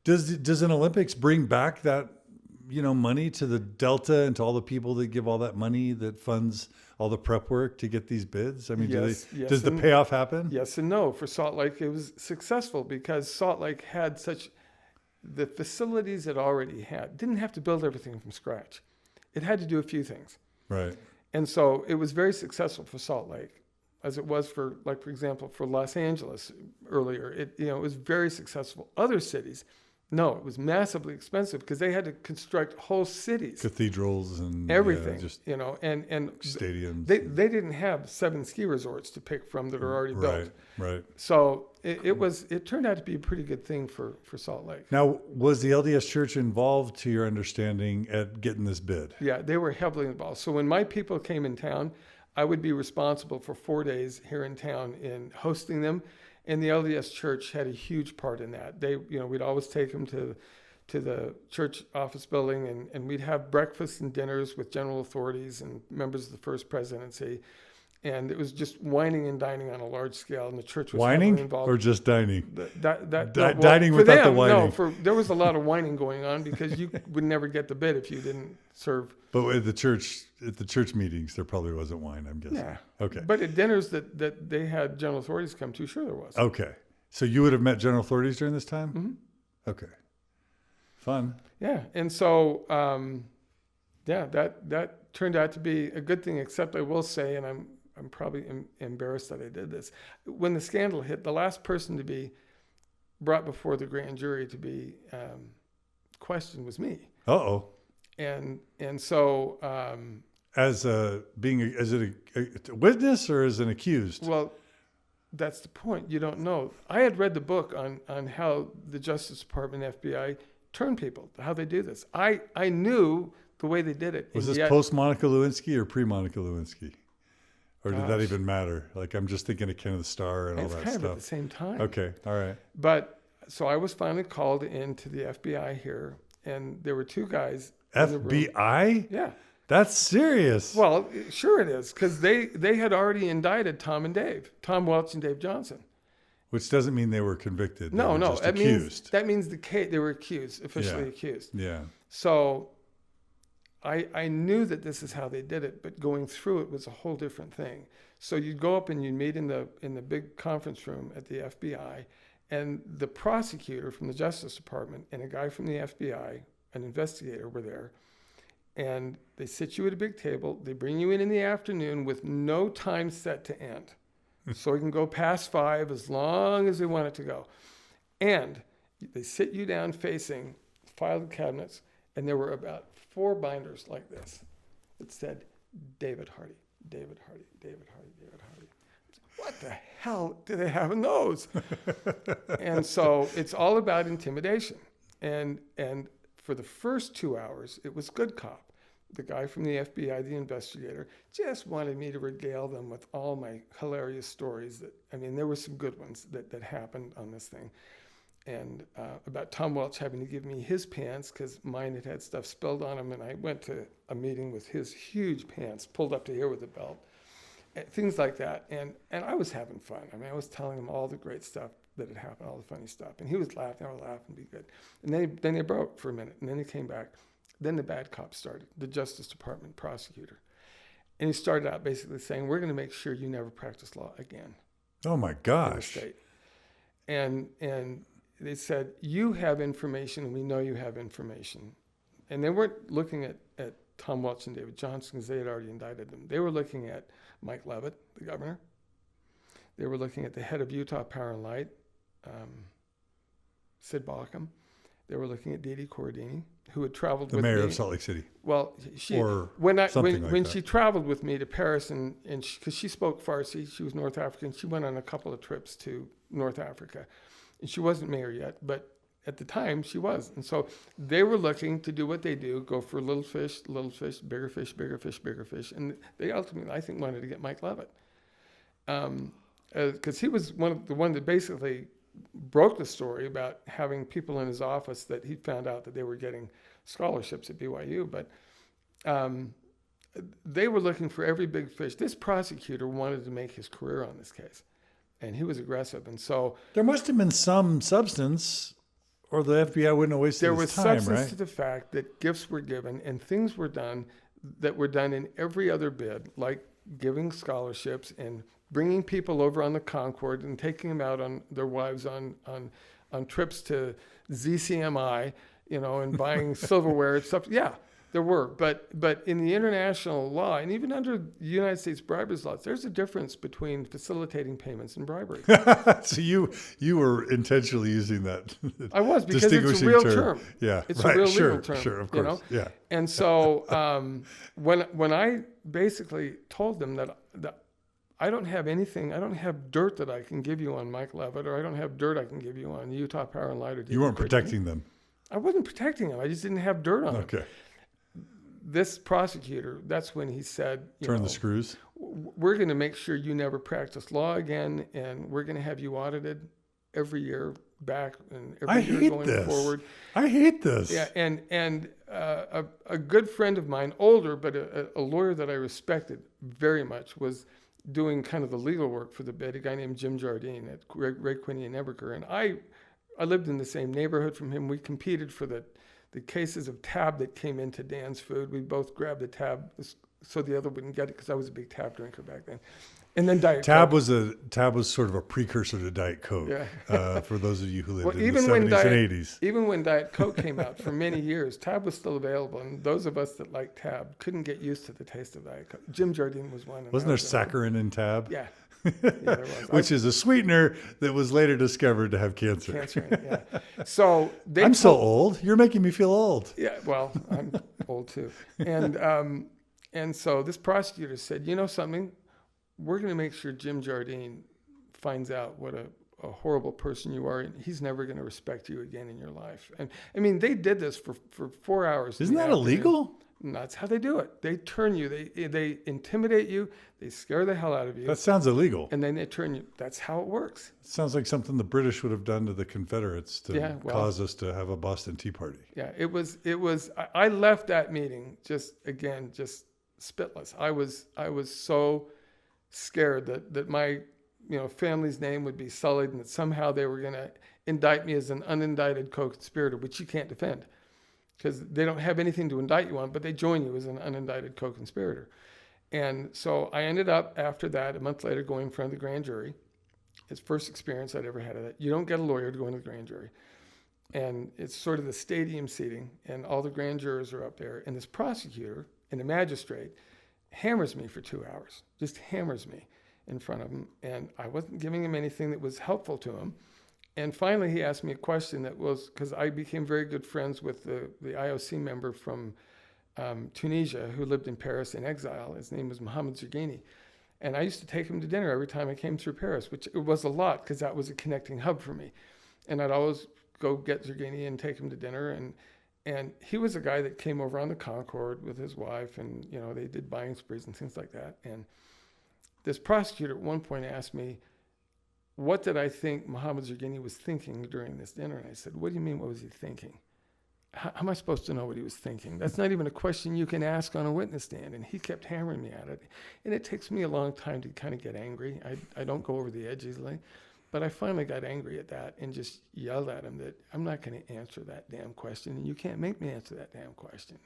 Does an Olympics bring back that, money to the Delta and to all the people that give all that money that funds all the prep work to get these bids? I mean, yes, does the payoff happen? Yes and no. For Salt Lake, it was successful because Salt Lake had the facilities it already had. Didn't have to build everything from scratch. It had to do a few things. Right. And so it was very successful for Salt Lake, as it was for example, for Los Angeles earlier. It was very successful. Other cities, no, it was massively expensive because they had to construct whole cities, cathedrals and everything. and stadiums. They didn't have 7 ski resorts to pick from that are already built. Right. So it turned out to be a pretty good thing for Salt Lake. Now, was the LDS Church involved, to your understanding, at getting this bid? Yeah, they were heavily involved. So when my people came in town, I would be responsible for 4 days here in town in hosting them. And the LDS Church had a huge part in that. We'd always take them to the church office building, and we'd have breakfasts and dinners with general authorities and members of the First Presidency. And it was just wining and dining on a large scale, and the church was heavily involved. Or just dining? Dining without the whining. No, there was a lot of whining going on because you would never get the bid if you didn't serve. But at the church meetings, there probably wasn't wine, I'm guessing. Yeah. Okay. But at dinners that they had general authorities come to, sure there was. Okay. So you would have met general authorities during this time? Mm-hmm. Okay. Fun. Yeah. And so, that turned out to be a good thing, except I will say, and I'm probably embarrassed that I did this. When the scandal hit, the last person to be brought before the grand jury to be questioned was me. Uh-oh. And so... as it a witness or as an accused? Well, that's the point. You don't know. I had read the book on how the Justice Department, FBI, turn people, how they do this. I knew the way they did it. Was this post Monica Lewinsky or pre Monica Lewinsky? Or did that even matter? I'm just thinking of Ken of the Star and all that stuff. It's kind of at the same time. Okay, all right. But so I was finally called into the FBI here, and there were 2 guys. FBI? Yeah. That's serious. Well, sure it is, because they had already indicted Tom Welch and Dave Johnson. Which doesn't mean they were convicted. No, just that accused. means they were accused, officially accused. Yeah. So I knew that this is how they did it, but going through it was a whole different thing. So you'd go up and you'd meet in the big conference room at the FBI, and the prosecutor from the Justice Department and a guy from the FBI, an investigator, were there. And they sit you at a big table. They bring you in the afternoon with no time set to end. So you can go past 5 as long as they want it to go. And they sit you down facing filed cabinets, and there were about 4 binders like this that said, David Hardy, David Hardy, David Hardy, David Hardy. What the hell do they have in those? And so it's all about intimidation. And for the first 2 hours, it was good cop. The guy from the FBI, the investigator, just wanted me to regale them with all my hilarious stories. There were some good ones that happened on this thing. about Tom Welch having to give me his pants because mine had had stuff spilled on them, and I went to a meeting with his huge pants pulled up to here with a belt, and things like that. And I was having fun. I mean, I was telling him all the great stuff that had happened, all the funny stuff, and he was laughing. I was laughing, be good. And then they broke for a minute, and then he came back. Then the bad cop started, the Justice Department prosecutor, and he started out basically saying, "We're going to make sure you never practice law again." Oh my In the gosh. state. And they said, "You have information, and we know you have information." And they weren't looking at Tom Welch and David Johnson because they had already indicted them. They were looking at Mike Leavitt, the governor. They were looking at the head of Utah Power and Light, Sid Bauckham. They were looking at Dee Dee Corradini, who had traveled The with mayor me. of Salt Lake City. Well, she Or when something like that. she traveled with me to Paris, and because she spoke Farsi, she was North African. She went on a couple of trips to North Africa, and she wasn't mayor yet, but at the time she was. And so they were looking to do what they do: go for little fish, bigger fish, bigger fish, bigger fish. And they ultimately, I think, wanted to get Mike Leavitt, because he was the one that basically broke the story about having people in his office that he found out that they were getting scholarships at BYU, but they were looking for every big fish. This prosecutor wanted to make his career on this case, and he was aggressive. And so There must have been some substance, or the FBI wouldn't have wasted there his was time, substance right? to the fact that gifts were given and things were done that were done in every other bid, like giving scholarships and bringing people over on the Concorde and taking them out on their wives on trips to ZCMI, and buying silverware and stuff. Yeah, there were. But in the international law, and even under the United States bribery laws, there's a difference between facilitating payments and bribery. So you were intentionally using that. I was, because it's a real term. Yeah, It's right. a real Sure, legal term. sure, of course. Yeah. And so when I basically told them that I don't have anything, I don't have dirt that I can give you on Mike Leavitt, or I don't have dirt I can give you on Utah Power and Light. Or You weren't protecting them. I wasn't protecting them. I just didn't have dirt on them. Okay. This prosecutor, that's when he said, Turn the screws. we're going to make sure you never practice law again, and we're going to have you audited every year back and every year going forward. I hate this. Yeah, and a good friend of mine, older, but a lawyer that I respected very much, was doing kind of the legal work for the bid, a guy named Jim Jardine at Ray Quinney and Eberger. And I lived in the same neighborhood from him. We competed for the cases of tab that came into Dan's Food. We both grabbed the tab so the other wouldn't get it, because I was a big tab drinker back then. And then Diet Tab Coke. was sort of a precursor to Diet Coke. Yeah. For those of you who lived Well, in the 70s and 80s. Even when Diet Coke came out for many years, Tab was still available, and those of us that liked Tab couldn't get used to the taste of Diet Coke. Jim Jardine was one. Wasn't there saccharin in Tab? Yeah. Yeah, there was. Which is a sweetener that was later discovered to have cancer. Cancer in it, yeah. So I'm so old. You're making me feel old. Yeah, well, I'm old too. And so this prosecutor said, you know something? We're going to make sure Jim Jardine finds out what a horrible person you are, and he's never going to respect you again in your life. And I mean, they did this for 4 hours. Isn't that illegal? And that's how they do it. They turn you, they intimidate you, they scare the hell out of you. That sounds illegal. And then they turn you. That's how it works. It sounds like something the British would have done to the Confederates to cause us to have a Boston Tea Party. Yeah, it was. I left that meeting just spitless. I was so scared that my family's name would be sullied, and that somehow they were going to indict me as an unindicted co-conspirator, which you can't defend because they don't have anything to indict you on, but they join you as an unindicted co-conspirator. And so I ended up, after that, a month later, going in front of the grand jury. It's the first experience I'd ever had of that. You don't get a lawyer to go into the grand jury. And it's sort of the stadium seating, and all the grand jurors are up there, and this prosecutor and a magistrate hammers me for 2 hours, just hammers me in front of him. And I wasn't giving him anything that was helpful to him. And finally, he asked me a question that was, because I became very good friends with the IOC member from Tunisia who lived in Paris in exile. His name was Mohammed Zergini. And I used to take him to dinner every time I came through Paris, which it was a lot because that was a connecting hub for me. And I'd always go get Zergini and take him to dinner. And he was a guy that came over on the Concorde with his wife, and they did buying sprees and things like that. And this prosecutor at one point asked me, what did I think Muhammad Zergini was thinking during this dinner? And I said, what do you mean, what was he thinking? How am I supposed to know what he was thinking? That's not even a question you can ask on a witness stand. And he kept hammering me at it. And it takes me a long time to kind of get angry. I don't go over the edge easily. But I finally got angry at that and just yelled at him that I'm not going to answer that damn question. And you can't make me answer that damn question.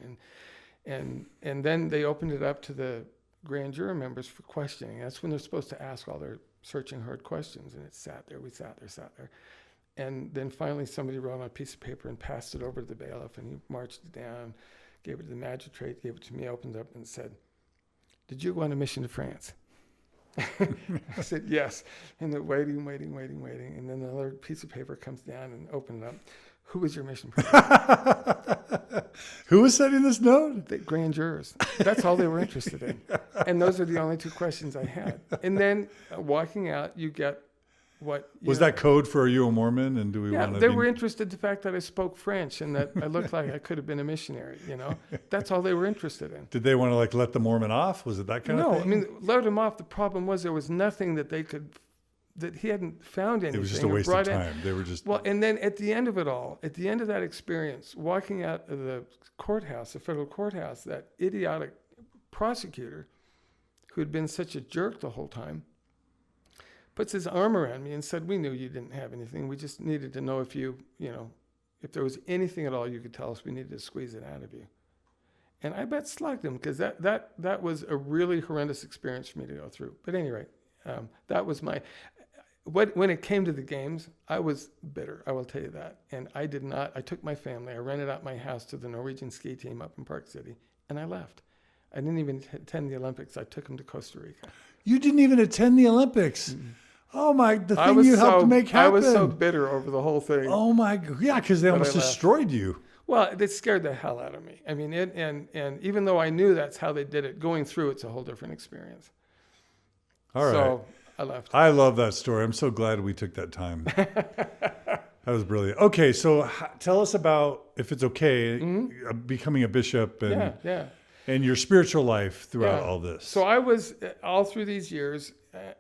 And then they opened it up to the grand jury members for questioning. That's when they're supposed to ask all their searching hard questions. And it sat there. We sat there. And then finally somebody wrote on a piece of paper and passed it over to the bailiff, and he marched it down, gave it to the magistrate, gave it to me, opened it up and said, did you go on a mission to France? I said, yes. And they're waiting. And then another piece of paper comes down and opened it up. Who was your mission president? Who was sending this note? The grand jurors. That's all they were interested in. And those are the only two questions I had. And then walking out, you get what was that code for, are you a Mormon? And do we want to they were interested in the fact that I spoke French and that I looked like I could have been a missionary, That's all they were interested in. Did they want to let the Mormon off? Was it that kind of thing? No, I mean, let him off. The problem was there was nothing that that he hadn't found anything. It was just a waste of time. They were just... Well, and then at the end of it all, at the end of that experience, walking out of the courthouse, the federal courthouse, that idiotic prosecutor who had been such a jerk the whole time, puts his arm around me and said, we knew you didn't have anything. We just needed to know if if there was anything at all you could tell us, we needed to squeeze it out of you. And I bet slugged him, because that was a really horrendous experience for me to go through. But anyway, that was when it came to the games, I was bitter, I will tell you that. And I took my family, I rented out my house to the Norwegian ski team up in Park City, and I left. I didn't even attend the Olympics. I took them to Costa Rica. You didn't even attend the Olympics? Mm-hmm. Oh my, the thing you helped to make happen. I was so bitter over the whole thing. Oh my, yeah, because they almost destroyed you. Well, it scared the hell out of me. I mean, and even though I knew that's how they did it, going through it's a whole different experience. All right. So I left. I love that story. I'm so glad we took that time. That was brilliant. Okay, so tell us about, if it's okay, becoming a bishop and your spiritual life throughout all this. So I was, all through these years,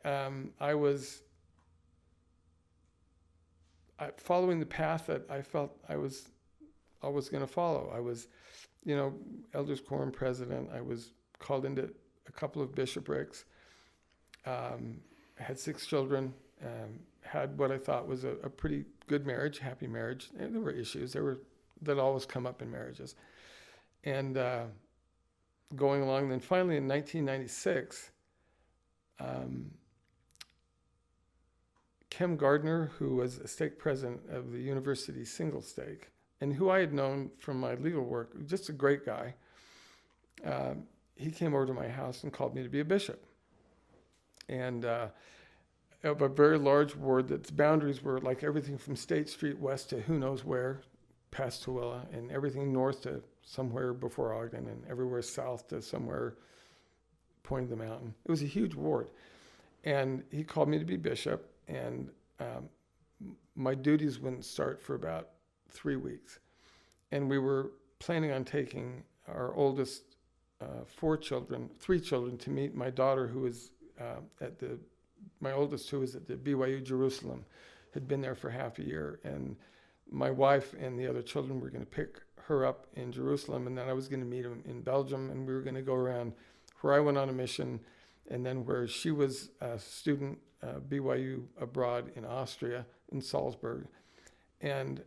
I was following the path that I felt I was always going to follow. I was, elders quorum president. I was called into a couple of bishoprics. Had 6 children. Had what I thought was a pretty good marriage, happy marriage. And there were issues that always come up in marriages. And going along, then finally in 1996. Kem Gardner, who was a stake president of the university single stake, and who I had known from my legal work, just a great guy, he came over to my house and called me to be a bishop. And of a very large ward that's boundaries were like everything from State Street west to who knows where, past Tooele, and everything north to somewhere before Ogden, and everywhere south to somewhere pointing the mountain. It was a huge ward. And he called me to be bishop, and my duties wouldn't start for about 3 weeks. And we were planning on taking our oldest 3 children to meet my daughter, who was my oldest, who was at the BYU Jerusalem, had been there for half a year. And my wife and the other children were going to pick her up in Jerusalem, and then I was going to meet them in Belgium, and we were going to go around where I went on a mission, and then where she was a student, BYU abroad in Austria, in Salzburg. And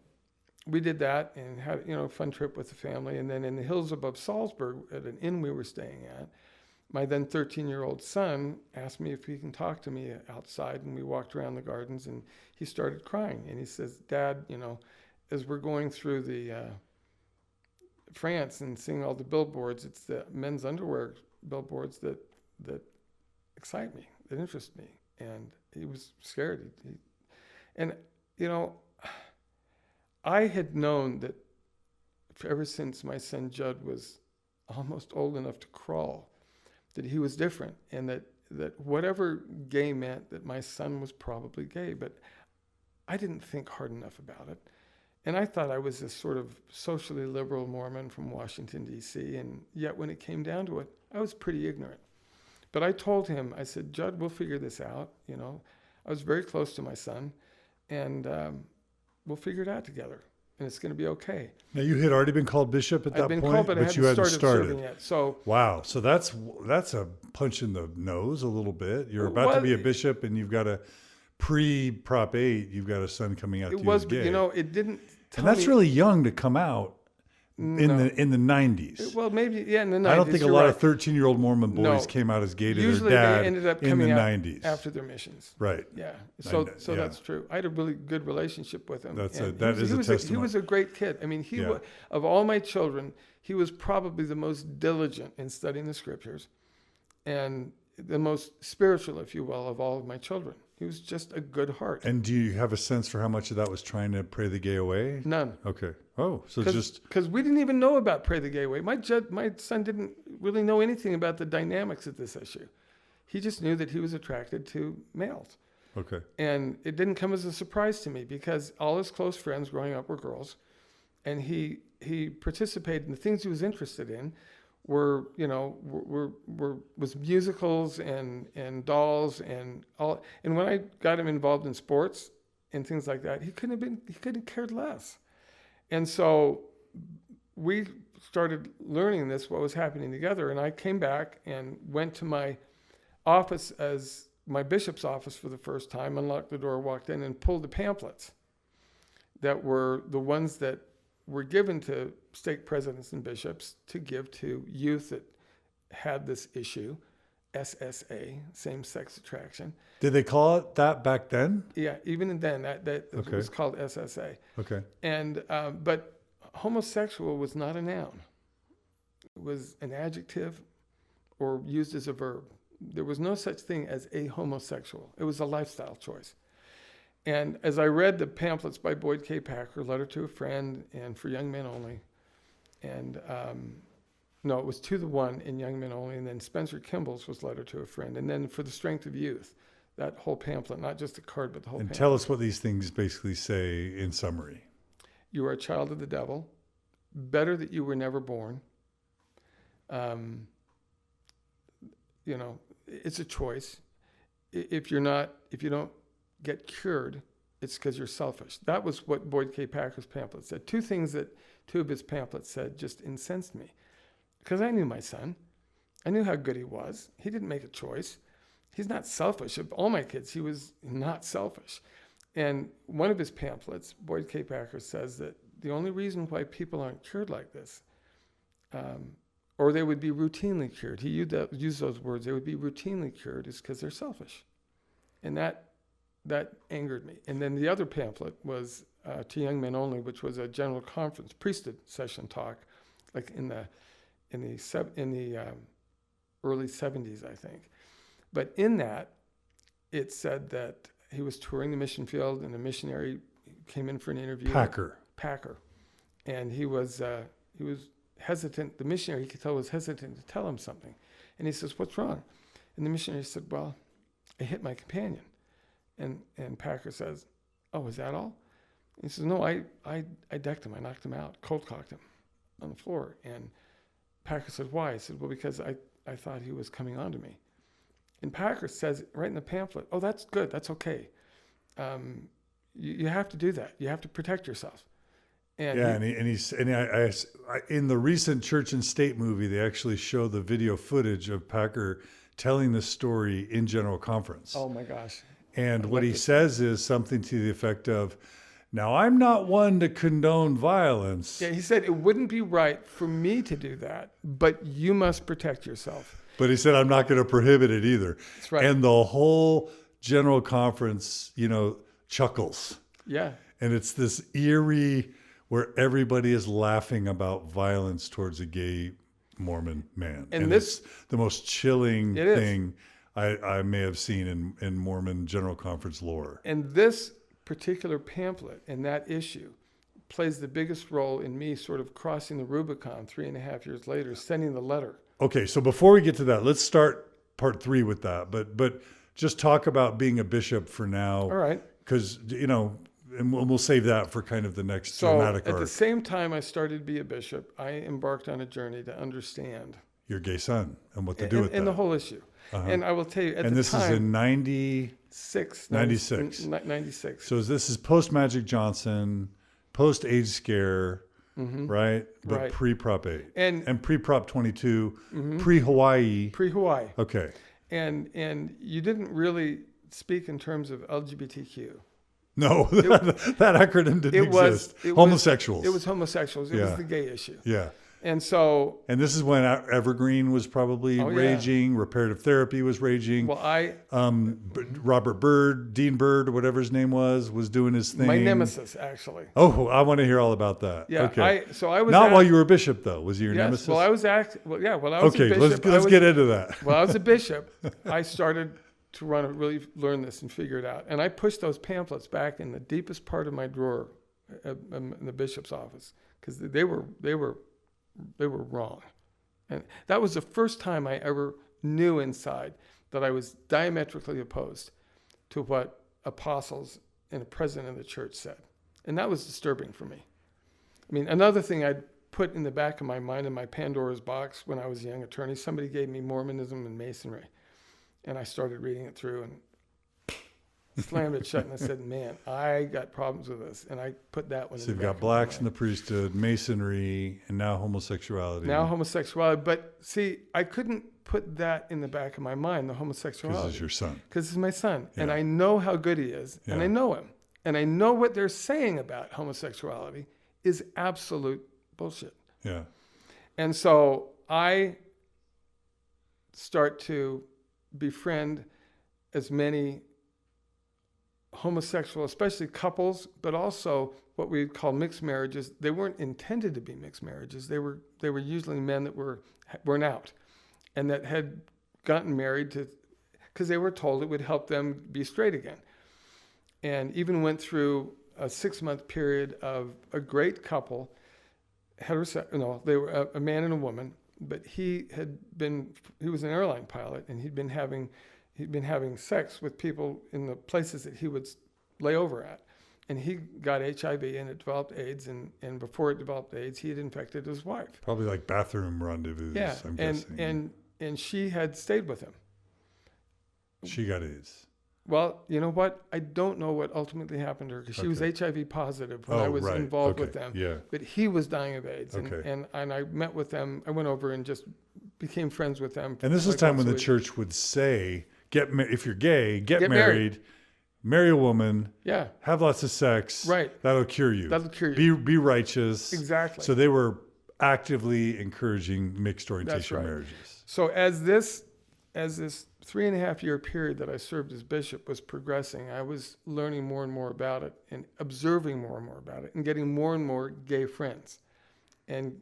we did that and had a fun trip with the family. And then in the hills above Salzburg, at an inn we were staying at, my then 13-year-old son asked me if he can talk to me outside, and we walked around the gardens, and he started crying. And he says, Dad, as we're going through the France and seeing all the billboards, it's the men's underwear billboards that excite me, that interest me. And he was scared. I had known that ever since my son Judd was almost old enough to crawl, that he was different, and that whatever gay meant, that my son was probably gay, but I didn't think hard enough about it. And I thought I was this sort of socially liberal Mormon from Washington, D.C., and yet when it came down to it, I was pretty ignorant. But I told him, I said, Judd, we'll figure this out, I was very close to my son, and we'll figure it out together, and it's going to be okay. Now, you had already been called bishop at that I've been point, called, but I you hadn't hadn't started serving yet. So wow, so that's a punch in the nose a little bit. You're about to be a bishop, and you've got a pre-Prop 8. You've got a son coming out. It was, but it didn't. And that's really young to come out in the 90s. Well, maybe in the 90s. I don't think a lot of 13-year-old Mormon boys No. came out as gay to Usually their dad they ended up in coming the out 90s. after their missions. Right. Yeah. So yeah. that's true. I had a really good relationship with him. That is he a was testament. He was a great kid. I mean, of all my children, he was probably the most diligent in studying the scriptures and the most spiritual, if you will, of all of my children. He was just a good heart. And do you have a sense for how much of that was trying to pray the gay away? None. Okay. Oh, so because we didn't even know about pray the gay away. My son didn't really know anything about the dynamics of this issue. He just knew that he was attracted to males. Okay. And it didn't come as a surprise to me because all his close friends growing up were girls, and he participated in the things he was interested in. Was musicals and dolls and all. And when I got him involved in sports and things like that, he couldn't have cared less. And so we started learning what was happening together. And I came back and went to my office as my bishop's office for the first time, unlocked the door, walked in, and pulled the pamphlets that were the ones that were given to stake presidents and bishops to give to youth that had this issue, SSA, same-sex attraction. Did they call it that back then? Yeah, even then, that Okay. was called SSA. Okay. And but homosexual was not a noun. It was an adjective or used as a verb. There was no such thing as a homosexual. It was a lifestyle choice. And as I read the pamphlets by Boyd K. Packer, Letter to a Friend, and For Young Men Only, and it was To the One in Young Men Only, and then Spencer Kimball's was Letter to a Friend, and then For the Strength of Youth, that whole pamphlet, not just the card, but the whole And pamphlet. tell us what these things basically say in summary. You are a child of the devil. Better that you were never born. It's a choice. If you don't get cured, it's because you're selfish. That was what Boyd K. Packer's pamphlet said. Two things that two of his pamphlets said just incensed me. Because I knew my son. I knew how good he was. He didn't make a choice. He's not selfish. Of all my kids, he was not selfish. And one of his pamphlets, Boyd K. Packer says that the only reason why people aren't cured like this, or they would be routinely cured, he used those words, they would be routinely cured, is because they're selfish. And that angered me. And then the other pamphlet was To Young Men Only, which was a general conference priesthood session talk, like in the early 70s, I think. But in that, it said that he was touring the mission field, and a missionary came in for an interview. Packer. And he was hesitant. The missionary, he could tell, was hesitant to tell him something. And he says, "What's wrong?" And the missionary said, "Well, I hit my companion." And Packer says, "Oh, is that all?" And he says, "No, I decked him. I knocked him out, cold cocked him on the floor." And Packer said, "Why?" He said, "Well, because I thought he was coming on to me." And Packer says right in the pamphlet, "Oh, that's good. That's okay. You have to do that. You have to protect yourself." And I in the recent Church and State movie, they actually show the video footage of Packer telling this story in General Conference. Oh my gosh. And what he says is something to the effect of, "Now, I'm not one to condone violence." Yeah, he said it wouldn't be right for me to do that, but you must protect yourself. But he said, "I'm not going to prohibit it either." That's right. And the whole General Conference, chuckles. Yeah. And it's this eerie where everybody is laughing about violence towards a gay Mormon man. And it's the most chilling thing I may have seen in Mormon General Conference lore. And this particular pamphlet and that issue plays the biggest role in me sort of crossing the Rubicon 3.5 years later, sending the letter. Okay, so before we get to that, let's start part 3 with that. But just talk about being a bishop for now. All right. Because, and we'll save that for kind of the next dramatic arc. At the same time I started to be a bishop, I embarked on a journey to understand your gay son and what to do with that. And the whole issue. And I will tell you, at the time... And this is in 96. 96. So this is post-Magic Johnson, post-AIDS scare, right? But Right. pre-Prop 8. And pre-Prop 22, pre-Hawaii. Pre-Hawaii. Okay. And you didn't really speak in terms of LGBTQ. No, that acronym didn't exist. Homosexuals. It was homosexuals. It Yeah. was the gay issue. Yeah. And so... And this is when Evergreen was probably raging. Reparative therapy was raging. Well, Robert Byrd, Dean Byrd, or whatever his name was doing his thing. my nemesis, actually. Oh, I want to hear all about that. Yeah. Okay. I was not while you were a bishop, though. Was he your nemesis? Well, I was Well, I was a okay. bishop. Let's get into that. When I was a bishop, I started to really learn this and figure it out. And I pushed those pamphlets back in the deepest part of my drawer in the bishop's office because they were wrong. And that was the first time I ever knew inside that I was diametrically opposed to what apostles and a president of the church said. And that was disturbing for me. I mean, another thing I'd put in the back of my mind in my Pandora's box when I was a young attorney, somebody gave me Mormonism and Masonry. And I started reading it through and slammed it shut, and I said, man, I got problems with this. And I put that one in So the you've back got of blacks my in the mind. priesthood, Masonry, and now homosexuality. Now homosexuality. But see, I couldn't put that in the back of my mind, the homosexuality. Because it's your son. Because it's my son. Yeah. And I know how good he is. And Yeah. I know him. And I know what they're saying about homosexuality is absolute bullshit. Yeah. And so I start to befriend as many homosexual, especially couples, but also what we call mixed marriages. They weren't intended to be mixed marriages. They were usually men that weren't out and that had gotten married because they were told it would help them be straight again. And even went through a 6-month period of a great couple, they were a man and a woman, but he was an airline pilot, and he'd been having sex with people in the places that he would lay over at. And he got HIV and it developed AIDS, and before it developed AIDS, he had infected his wife. Probably like bathroom rendezvous, Yeah, I'm guessing. and she had stayed with him. She got AIDS. Well, you know what? I don't know what ultimately happened to her because she was HIV positive when I was involved with them. Yeah. But he was dying of AIDS, Okay. and I met with them. I went over and just became friends with them. And this is like time when once a the week. church would say, if you're gay, get Get married, marry a woman, Yeah, have lots of sex. Right. That'll cure you. that'll cure you. Be righteous. Exactly. So they were actively encouraging mixed orientation right. marriages. So as this 3.5-year period that I served as bishop was progressing, I was learning more and more about it and observing more and more about it and getting more and more gay friends. And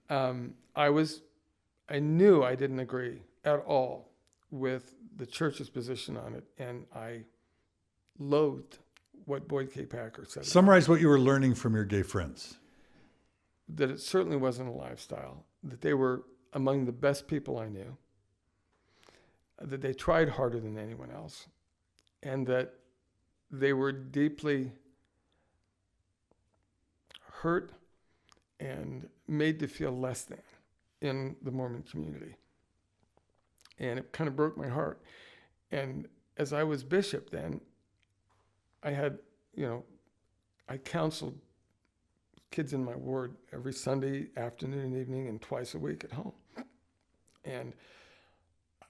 I knew I didn't agree at all with the church's position on it, and I loathed what Boyd K. Packer said. Summarize what you were learning from your gay friends. That it certainly wasn't a lifestyle, that they were among the best people I knew, that they tried harder than anyone else, and that they were deeply hurt and made to feel less than in the Mormon community. And it kind of broke my heart. And as I was bishop then, I had, I counseled kids in my ward every Sunday afternoon and evening and twice a week at home. And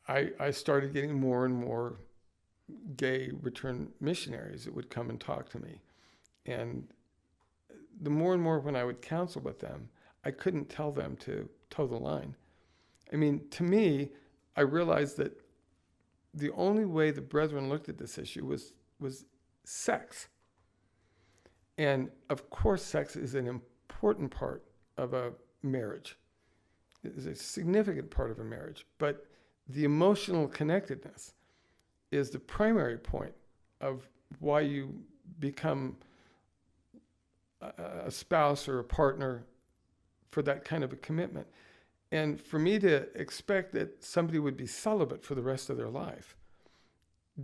I started getting more and more gay return missionaries that would come and talk to me. And the more and more when I would counsel with them, I couldn't tell them to toe the line. I mean, to me, I realized that the only way the brethren looked at this issue was sex. And of course, sex is an important part of a marriage. It is a significant part of a marriage. But the emotional connectedness is the primary point of why you become a spouse or a partner for that kind of a commitment. And for me to expect that somebody would be celibate for the rest of their life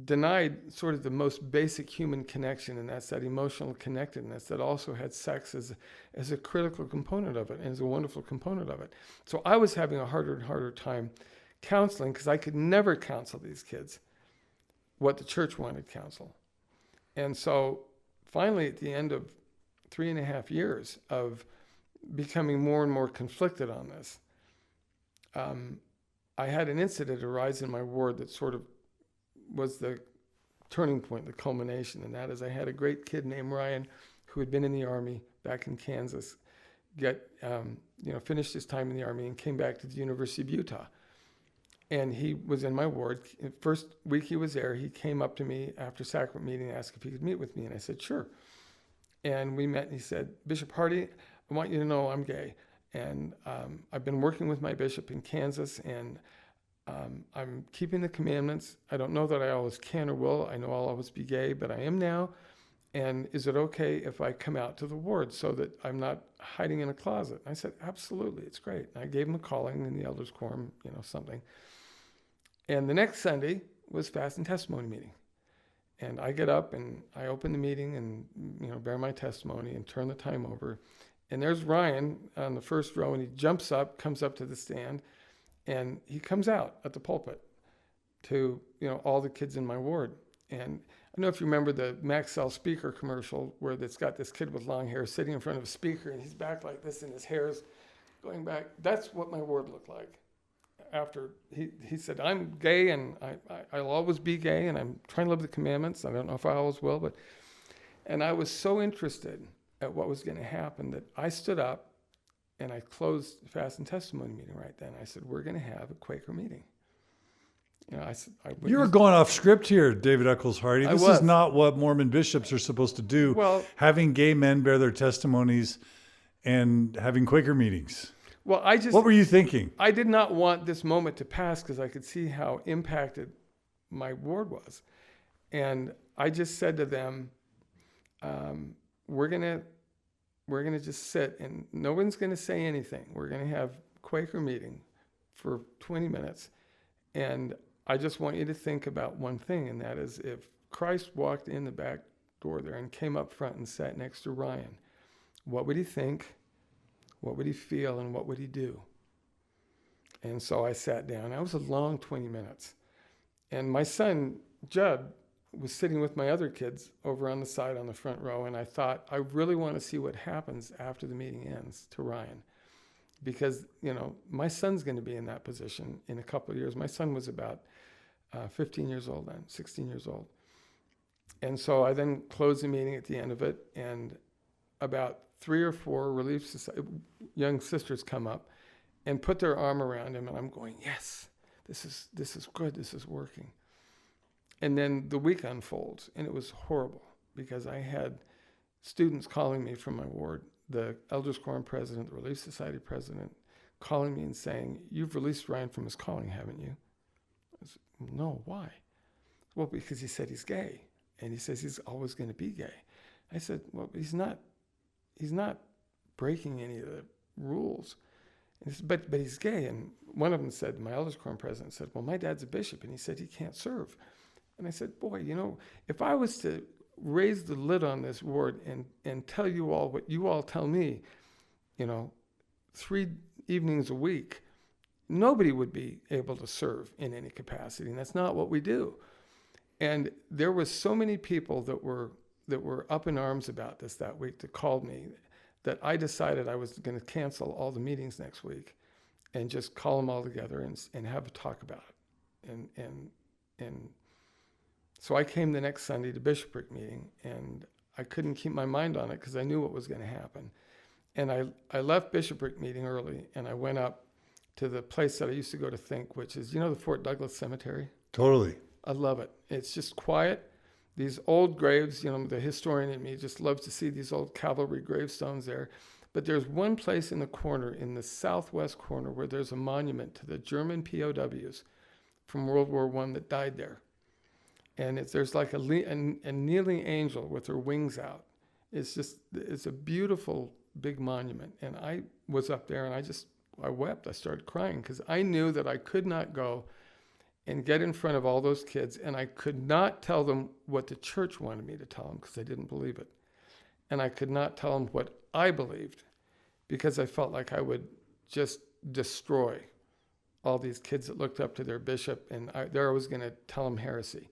denied sort of the most basic human connection, and that's that emotional connectedness that also had sex as a critical component of it and as a wonderful component of it. So I was having a harder and harder time counseling because I could never counsel these kids what the church wanted counsel. And so finally, at the end of 3.5 years of becoming more and more conflicted on this, I had an incident arise in my ward that sort of was the turning point, the culmination, and that is I had a great kid named Ryan who had been in the Army back in Kansas, finished his time in the Army and came back to the University of Utah. And he was in my ward. First week he was there, he came up to me after sacrament meeting and asked if he could meet with me, and I said, sure. And we met, and he said, Bishop Hardy, I want you to know I'm gay. And I've been working with my bishop in Kansas, and I'm keeping the commandments. I don't know that I always can or will. I know I'll always be gay, but I am now. And is it okay if I come out to the ward so that I'm not hiding in a closet? And I said, absolutely, it's great. And I gave him a calling in the elders' quorum, something. And the next Sunday was fast and testimony meeting. And I get up and I open the meeting and, bear my testimony and turn the time over. And there's Ryan on the first row, and he jumps up, comes up to the stand, and he comes out at the pulpit to, all the kids in my ward. And I don't know if you remember the Maxell speaker commercial where it's got this kid with long hair sitting in front of a speaker, and he's back like this, and his hair's going back. That's what my ward looked like. After he said, I'm gay, and I'll always be gay, and I'm trying to live the commandments. I don't know if I always will, and I was so interested at what was going to happen that I stood up and I closed the fast and testimony meeting right then. I said, we're going to have a Quaker meeting. You were going off script here, David Eccles Hardy. This is not what Mormon bishops are supposed to do. Well, having gay men bear their testimonies and having Quaker meetings. Well, what were you thinking? I did not want this moment to pass because I could see how impacted my ward was. And I just said to them, we're gonna just sit and no one's gonna say anything. We're gonna have Quaker meeting for 20 minutes. And I just want you to think about one thing, and that is if Christ walked in the back door there and came up front and sat next to Ryan, what would he think? What would he feel, and what would he do? And so I sat down. It was a long 20 minutes. And my son, Judd, was sitting with my other kids over on the side on the front row, and I thought, I really want to see what happens after the meeting ends to Ryan. Because, my son's going to be in that position in a couple of years. My son was about 15 years old then, 16 years old. And so I then closed the meeting at the end of it, and about 3 or 4 Relief Society young sisters come up and put their arm around him, and I'm going, yes, this is good, this is working. And then the week unfolds, and it was horrible because I had students calling me from my ward, the Elders Quorum president, the Relief Society president, calling me and saying, you've released Ryan from his calling, haven't you? I said, no, why? Well, because he said he's gay, and he says he's always going to be gay. I said, well, he's not breaking any of the rules. But he's gay. And one of them said, my elders quorum president said, well, my dad's a bishop, and he said he can't serve. And I said, boy, if I was to raise the lid on this ward and tell you all what you all tell me, 3 evenings a week, nobody would be able to serve in any capacity. And that's not what we do. And there was so many people that were up in arms about this that week that called me that I decided I was going to cancel all the meetings next week and just call them all together and have a talk about it. And so I came the next Sunday to Bishopric meeting, and I couldn't keep my mind on it because I knew what was going to happen. And I left Bishopric meeting early, and I went up to the place that I used to go to think, which is, the Fort Douglas Cemetery? Totally. I love it. It's just quiet. These old graves, the historian in me just loves to see these old cavalry gravestones there. But there's one place in the corner, in the southwest corner, where there's a monument to the German POWs from World War I that died there. And there's like a kneeling angel with her wings out. It's a beautiful big monument. And I was up there, and I wept. I started crying because I knew that I could not go and get in front of all those kids, and I could not tell them what the church wanted me to tell them because I didn't believe it. And I could not tell them what I believed because I felt like I would just destroy all these kids that looked up to their bishop, and I was going to tell them heresy.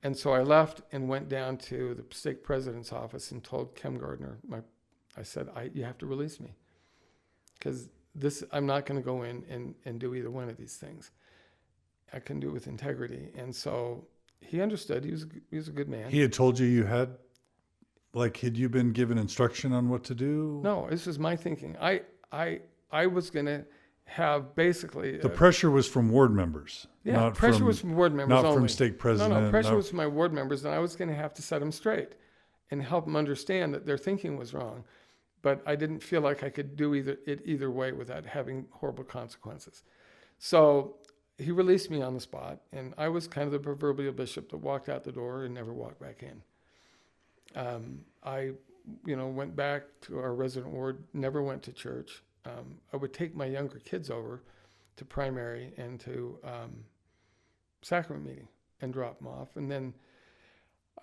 And so I left and went down to the stake president's office and told Kim Gardner, I said, you have to release me because I'm not going to go in and do either one of these things. I can do it with integrity. And so he understood. He was a good man. He had told you had you been given instruction on what to do? No, this was my thinking. I was going to have basically... The pressure was from ward members. Yeah, pressure was from ward members not only. From stake president. No, pressure was from my ward members, and I was going to have to set them straight and help them understand that their thinking was wrong. But I didn't feel like I could do either way without having horrible consequences. So he released me on the spot, and I was kind of the proverbial bishop that walked out the door and never walked back in. I went back to our resident ward, never went to church. I would take my younger kids over to primary and to sacrament meeting and drop them off. And then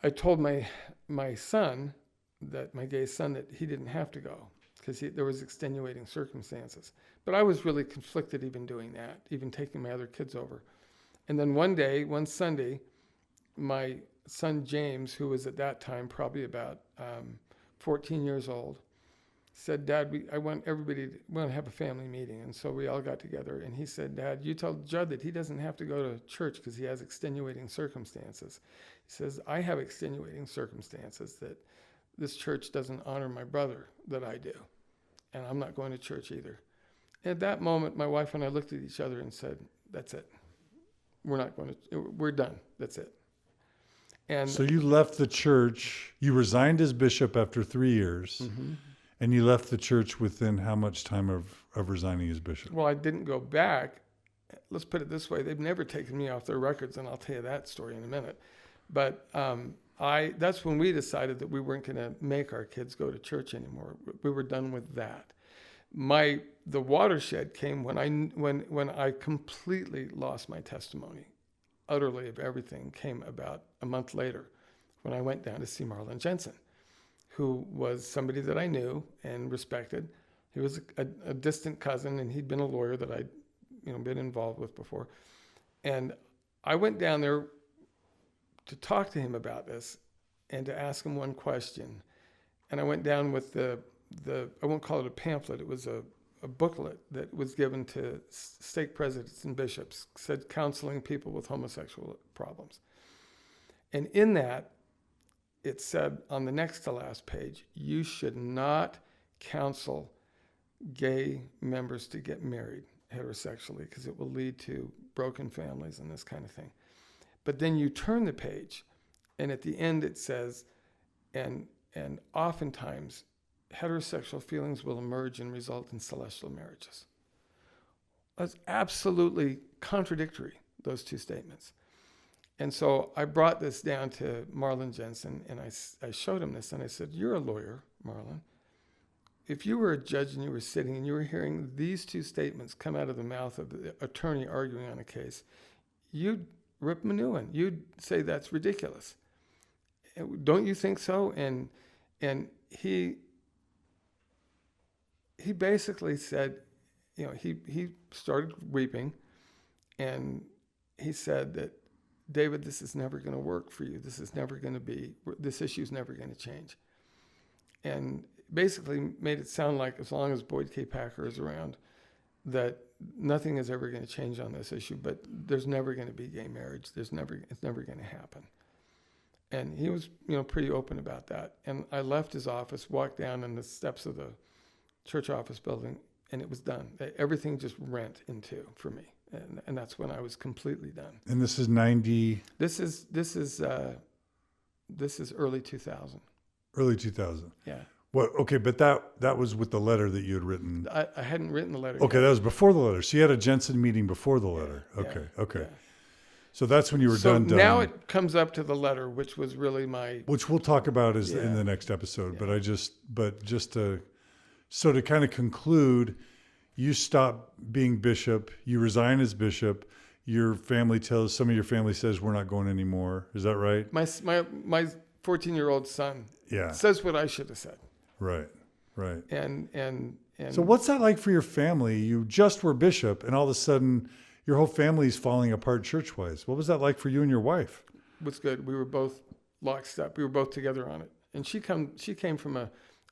I told my son, my gay son, that he didn't have to go because there was extenuating circumstances. But I was really conflicted even doing that, even taking my other kids over. And then one Sunday, my son James, who was at that time probably about 14 years old, said, "Dad, I want everybody we want to have a family meeting." And so we all got together, and he said, "Dad, you tell Judd that he doesn't have to go to church because he has extenuating circumstances." He says, "I have extenuating circumstances that this church doesn't honor my brother that I do, and I'm not going to church either." At that moment, my wife and I looked at each other and said, "That's it. We're done. That's it." And so you left the church. You resigned as bishop after 3 years. Mm-hmm. And you left the church within how much time of resigning as bishop? Well, I didn't go back. Let's put it this way. They've never taken me off their records, and I'll tell you that story in a minute. But that's when we decided that we weren't going to make our kids go to church anymore. We were done with that. The watershed came when I completely lost my testimony, utterly of everything, came about a month later when I went down to see Marlon Jensen, who was somebody that I knew and respected. He was a distant cousin, and he'd been a lawyer that I'd been involved with before. And I went down there to talk to him about this and to ask him one question. And I went down with I won't call it a pamphlet, it was a booklet that was given to stake presidents and bishops, said counseling people with homosexual problems. And in that, it said on the next to last page, you should not counsel gay members to get married heterosexually because it will lead to broken families and this kind of thing. But then you turn the page, and at the end it says, and oftentimes heterosexual feelings will emerge and result in celestial marriages. That's absolutely contradictory, those two statements. And so I brought this down to Marlon Jensen, and I showed him this, and I said, "You're a lawyer, Marlon. If you were a judge and you were sitting and you were hearing these two statements come out of the mouth of the attorney arguing on a case, you'd rip them a new one. You'd say that's ridiculous. Don't you think so?" And he basically said, he started weeping, and he said that, "David, this is never going to work for you. This issue is never going to change." And basically made it sound like as long as Boyd K. Packer is around, that nothing is ever going to change on this issue, but there's never going to be gay marriage. It's never going to happen. And he was, pretty open about that. And I left his office, walked down in the steps of the church office building, and it was done. Everything just rent in two for me. And that's when I was completely done. And this is 90. This is early 2000. Early 2000. Yeah. Well, okay, but that was with the letter that you had written. I hadn't written the letter. Okay, yet. that was before the letter. So you had a Jensen meeting before the letter. Yeah, Okay. yeah. So that's when you were done. Now it comes up to the letter, which was really which we'll talk about in the next episode. Yeah. But to kind of conclude, you stop being bishop, you resign as bishop, your family some of your family says we're not going anymore. Is that right? My 14-year-old son Yeah. says what I should have said. Right. Right. And So what's that like for your family? You just were bishop, and all of a sudden your whole family's falling apart church-wise. What was that like for you and your wife? It was good. We were both lockstep. We were both together on it. And she came from a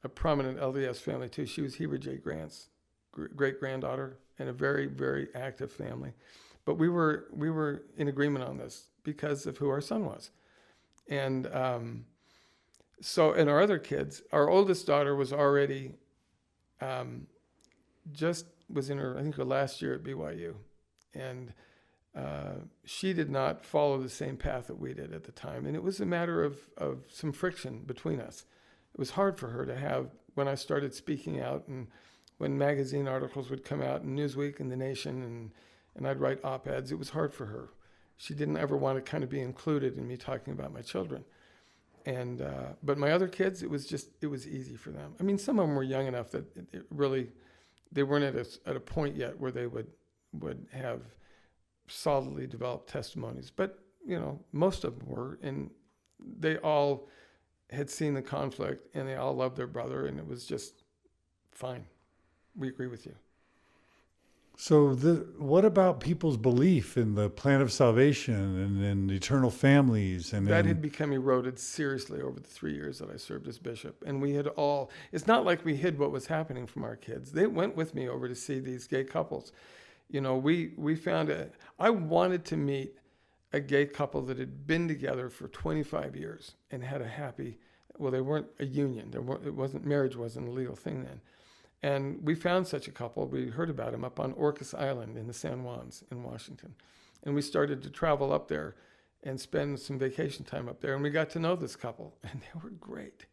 prominent LDS family too. She was Heber J. Grant's great-granddaughter, and a very, very active family. But we were in agreement on this because of who our son was. And and our other kids, our oldest daughter was already was in her last year at BYU. And she did not follow the same path that we did at the time. And it was a matter of some friction between us. It was hard for her to have, when I started speaking out and when magazine articles would come out in Newsweek and The Nation and I'd write op-eds, it was hard for her. She didn't ever want to kind of be included in me talking about my children. And but my other kids, it was easy for them. I mean, some of them were young enough that they weren't at a point yet where they would have solidly developed testimonies. But, most of them were, and they all had seen the conflict, and they all loved their brother, and it was just fine. We agree with you. So what about people's belief in the plan of salvation and in eternal families? And that had become eroded seriously over the 3 years that I served as bishop. And it's not like we hid what was happening from our kids. They went with me over to see these gay couples. We found I wanted to meet a gay couple that had been together for 25 years and had a happy, they weren't a union. Marriage wasn't a legal thing then. And we found such a couple. We heard about them up on Orcas Island in the San Juans in Washington. And we started to travel up there and spend some vacation time up there. And we got to know this couple, and they were great.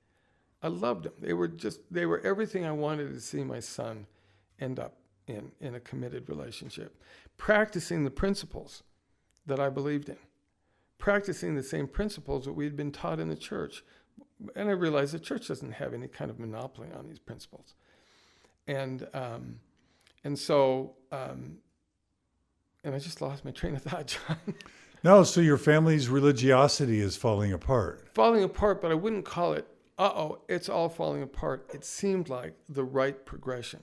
I loved them. They were everything I wanted to see my son end up in a committed relationship. Practicing the principles that I believed in. Practicing the same principles that we had been taught in the church. And I realized the church doesn't have any kind of monopoly on these principles. And I just lost my train of thought, John. No, so your family's religiosity is falling apart. Falling apart, but I wouldn't call it, it's all falling apart. It seemed like the right progression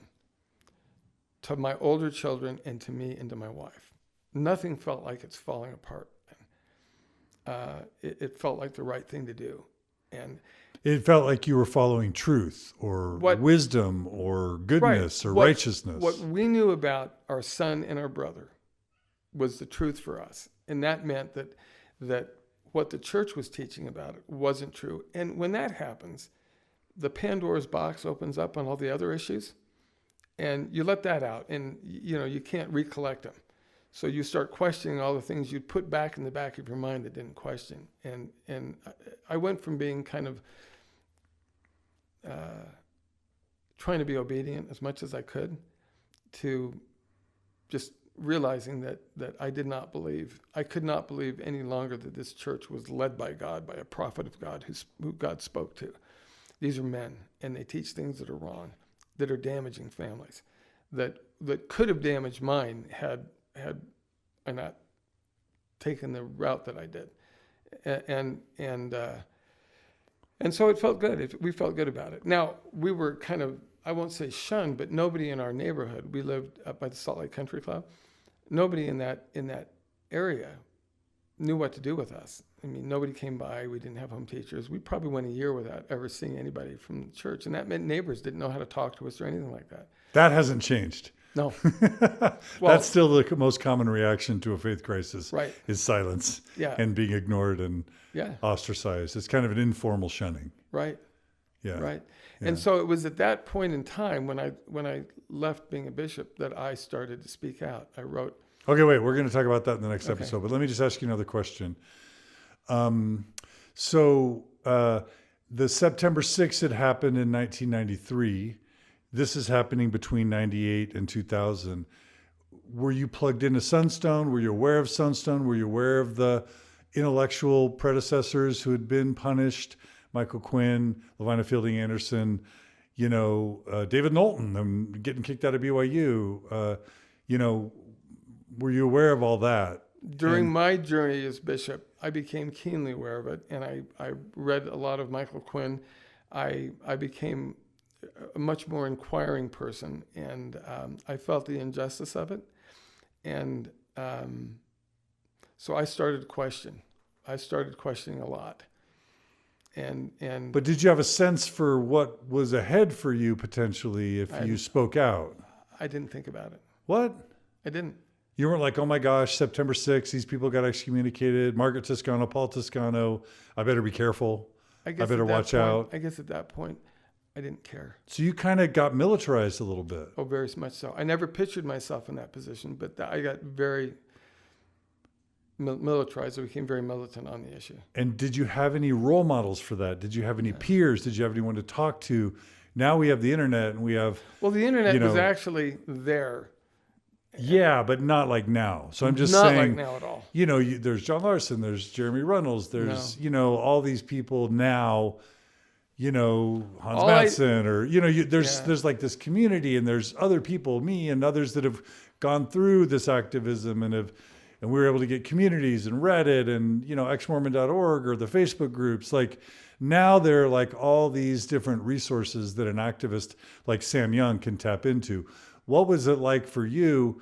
to my older children and to me and to my wife. Nothing felt like it's falling apart. It felt like the right thing to do. And it felt like you were following truth or wisdom or goodness or righteousness. What we knew about our son and our brother was the truth for us. And that meant that what the church was teaching about it wasn't true. And when that happens, the Pandora's box opens up on all the other issues, and you let that out, and you can't recollect them. So you start questioning all the things you'd put back in the back of your mind that didn't question. And I went from being kind of trying to be obedient as much as I could to just realizing that I could not believe any longer that this church was led by God, by a prophet of God who God spoke to. These are men, and they teach things that are wrong, that are damaging families, that could have damaged mine had I not taken the route that I did. And so it felt good. We felt good about it. Now, we were kind of, I won't say shunned, but nobody in our neighborhood, we lived up by the Salt Lake Country Club, nobody in that area knew what to do with us. I mean, nobody came by. We didn't have home teachers. We probably went a year without ever seeing anybody from the church. And that meant neighbors didn't know how to talk to us or anything like that. That hasn't changed. No. That's still the most common reaction to a faith crisis, right, is silence and being ignored and ostracized. It's kind of an informal shunning. Right. Yeah. Right. Yeah. And so it was at that point in time when I left being a bishop that I started to speak out. I wrote. Okay, wait, we're going to talk about that in the next episode, but let me just ask you another question. So the September 6th had happened in 1993. This is happening between 98 and 2000. Were you plugged into Sunstone? Were you aware of Sunstone? Were you aware of the intellectual predecessors who had been punished? Michael Quinn, Lavina Fielding Anderson, David Knowlton, getting kicked out of BYU. Were you aware of all that? During my journey as bishop, I became keenly aware of it, and I read a lot of Michael Quinn. I became a much more inquiring person, and I felt the injustice of it. And so I started questioning. I started questioning a lot. And But did you have a sense for what was ahead for you potentially if you spoke out? I didn't think about it. What? I didn't. You weren't like, oh my gosh, September 6th, these people got excommunicated. Margaret Toscano, Paul Toscano. I better be careful. I better watch out. I guess at that point, I didn't care. So you kind of got militarized a little bit. Oh, very much so. I never pictured myself in that position, but I got very militarized. I became very militant on the issue. And did you have any role models for that? Did you have any peers? Did you have anyone to talk to? Now we have the internet and we have... Well, the internet was actually there. Yeah, but not like now. So I'm just not saying... like now at all. There's John Larson, there's Jeremy Reynolds, there's, all these people now... Hans Mattson, there's like this community, and there's other people, me and others that have gone through this activism and we were able to get communities and Reddit and, exmormon.org or the Facebook groups. Like now there are like all these different resources that an activist like Sam Young can tap into. What was it like for you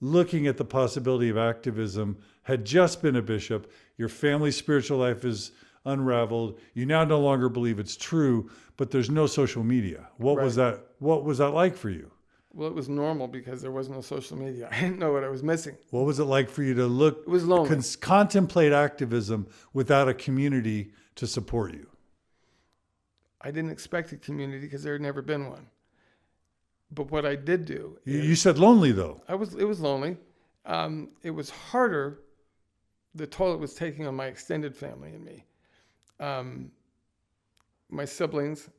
looking at the possibility of activism, had just been a bishop, your family's spiritual life is unraveled, you now no longer believe it's true, but there's no social media. What was that like for you? Well, it was normal because there was no social media. I didn't know what I was missing. What was it like for you to look, it was lonely. Contemplate activism without a community to support you? I didn't expect a community because there had never been one. But what I did do... You said lonely, though. It was lonely. It was harder, the toll it was taking on my extended family and me. My siblings...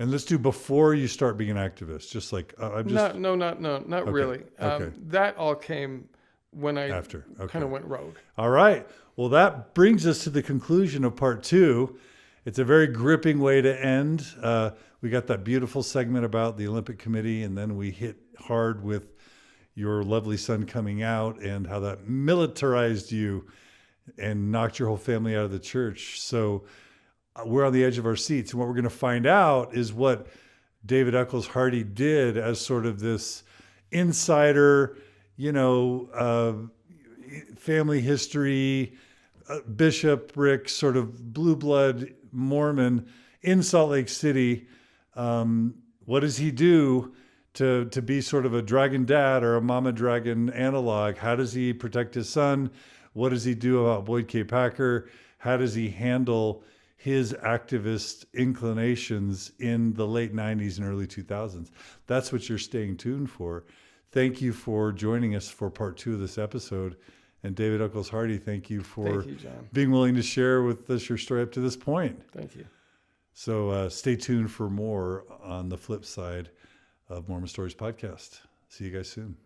and let's do before you start being an activist, just like I'm just... Not really. Okay. That all came when I After. Okay. kind of went rogue. All right. Well, that brings us to the conclusion of part 2. It's a very gripping way to end. We got that beautiful segment about the Olympic Committee, and then we hit hard with your lovely son coming out and how that militarized you and knocked your whole family out of the church. So we're on the edge of our seats. And what we're going to find out is what David Eccles Hardy did as sort of this insider, family history, bishopric, sort of blue blood Mormon in Salt Lake City. What does he do to be sort of a dragon dad or a mama dragon analog? How does he protect his son? What does he do about Boyd K. Packer? How does he handle his activist inclinations in the late 90s and early 2000s? That's what you're staying tuned for. Thank you for joining us for part 2 of this episode. And David Eccles Hardy, thank you for being willing to share with us your story up to this point. Thank you. So stay tuned for more on the flip side of Mormon Stories Podcast. See you guys soon.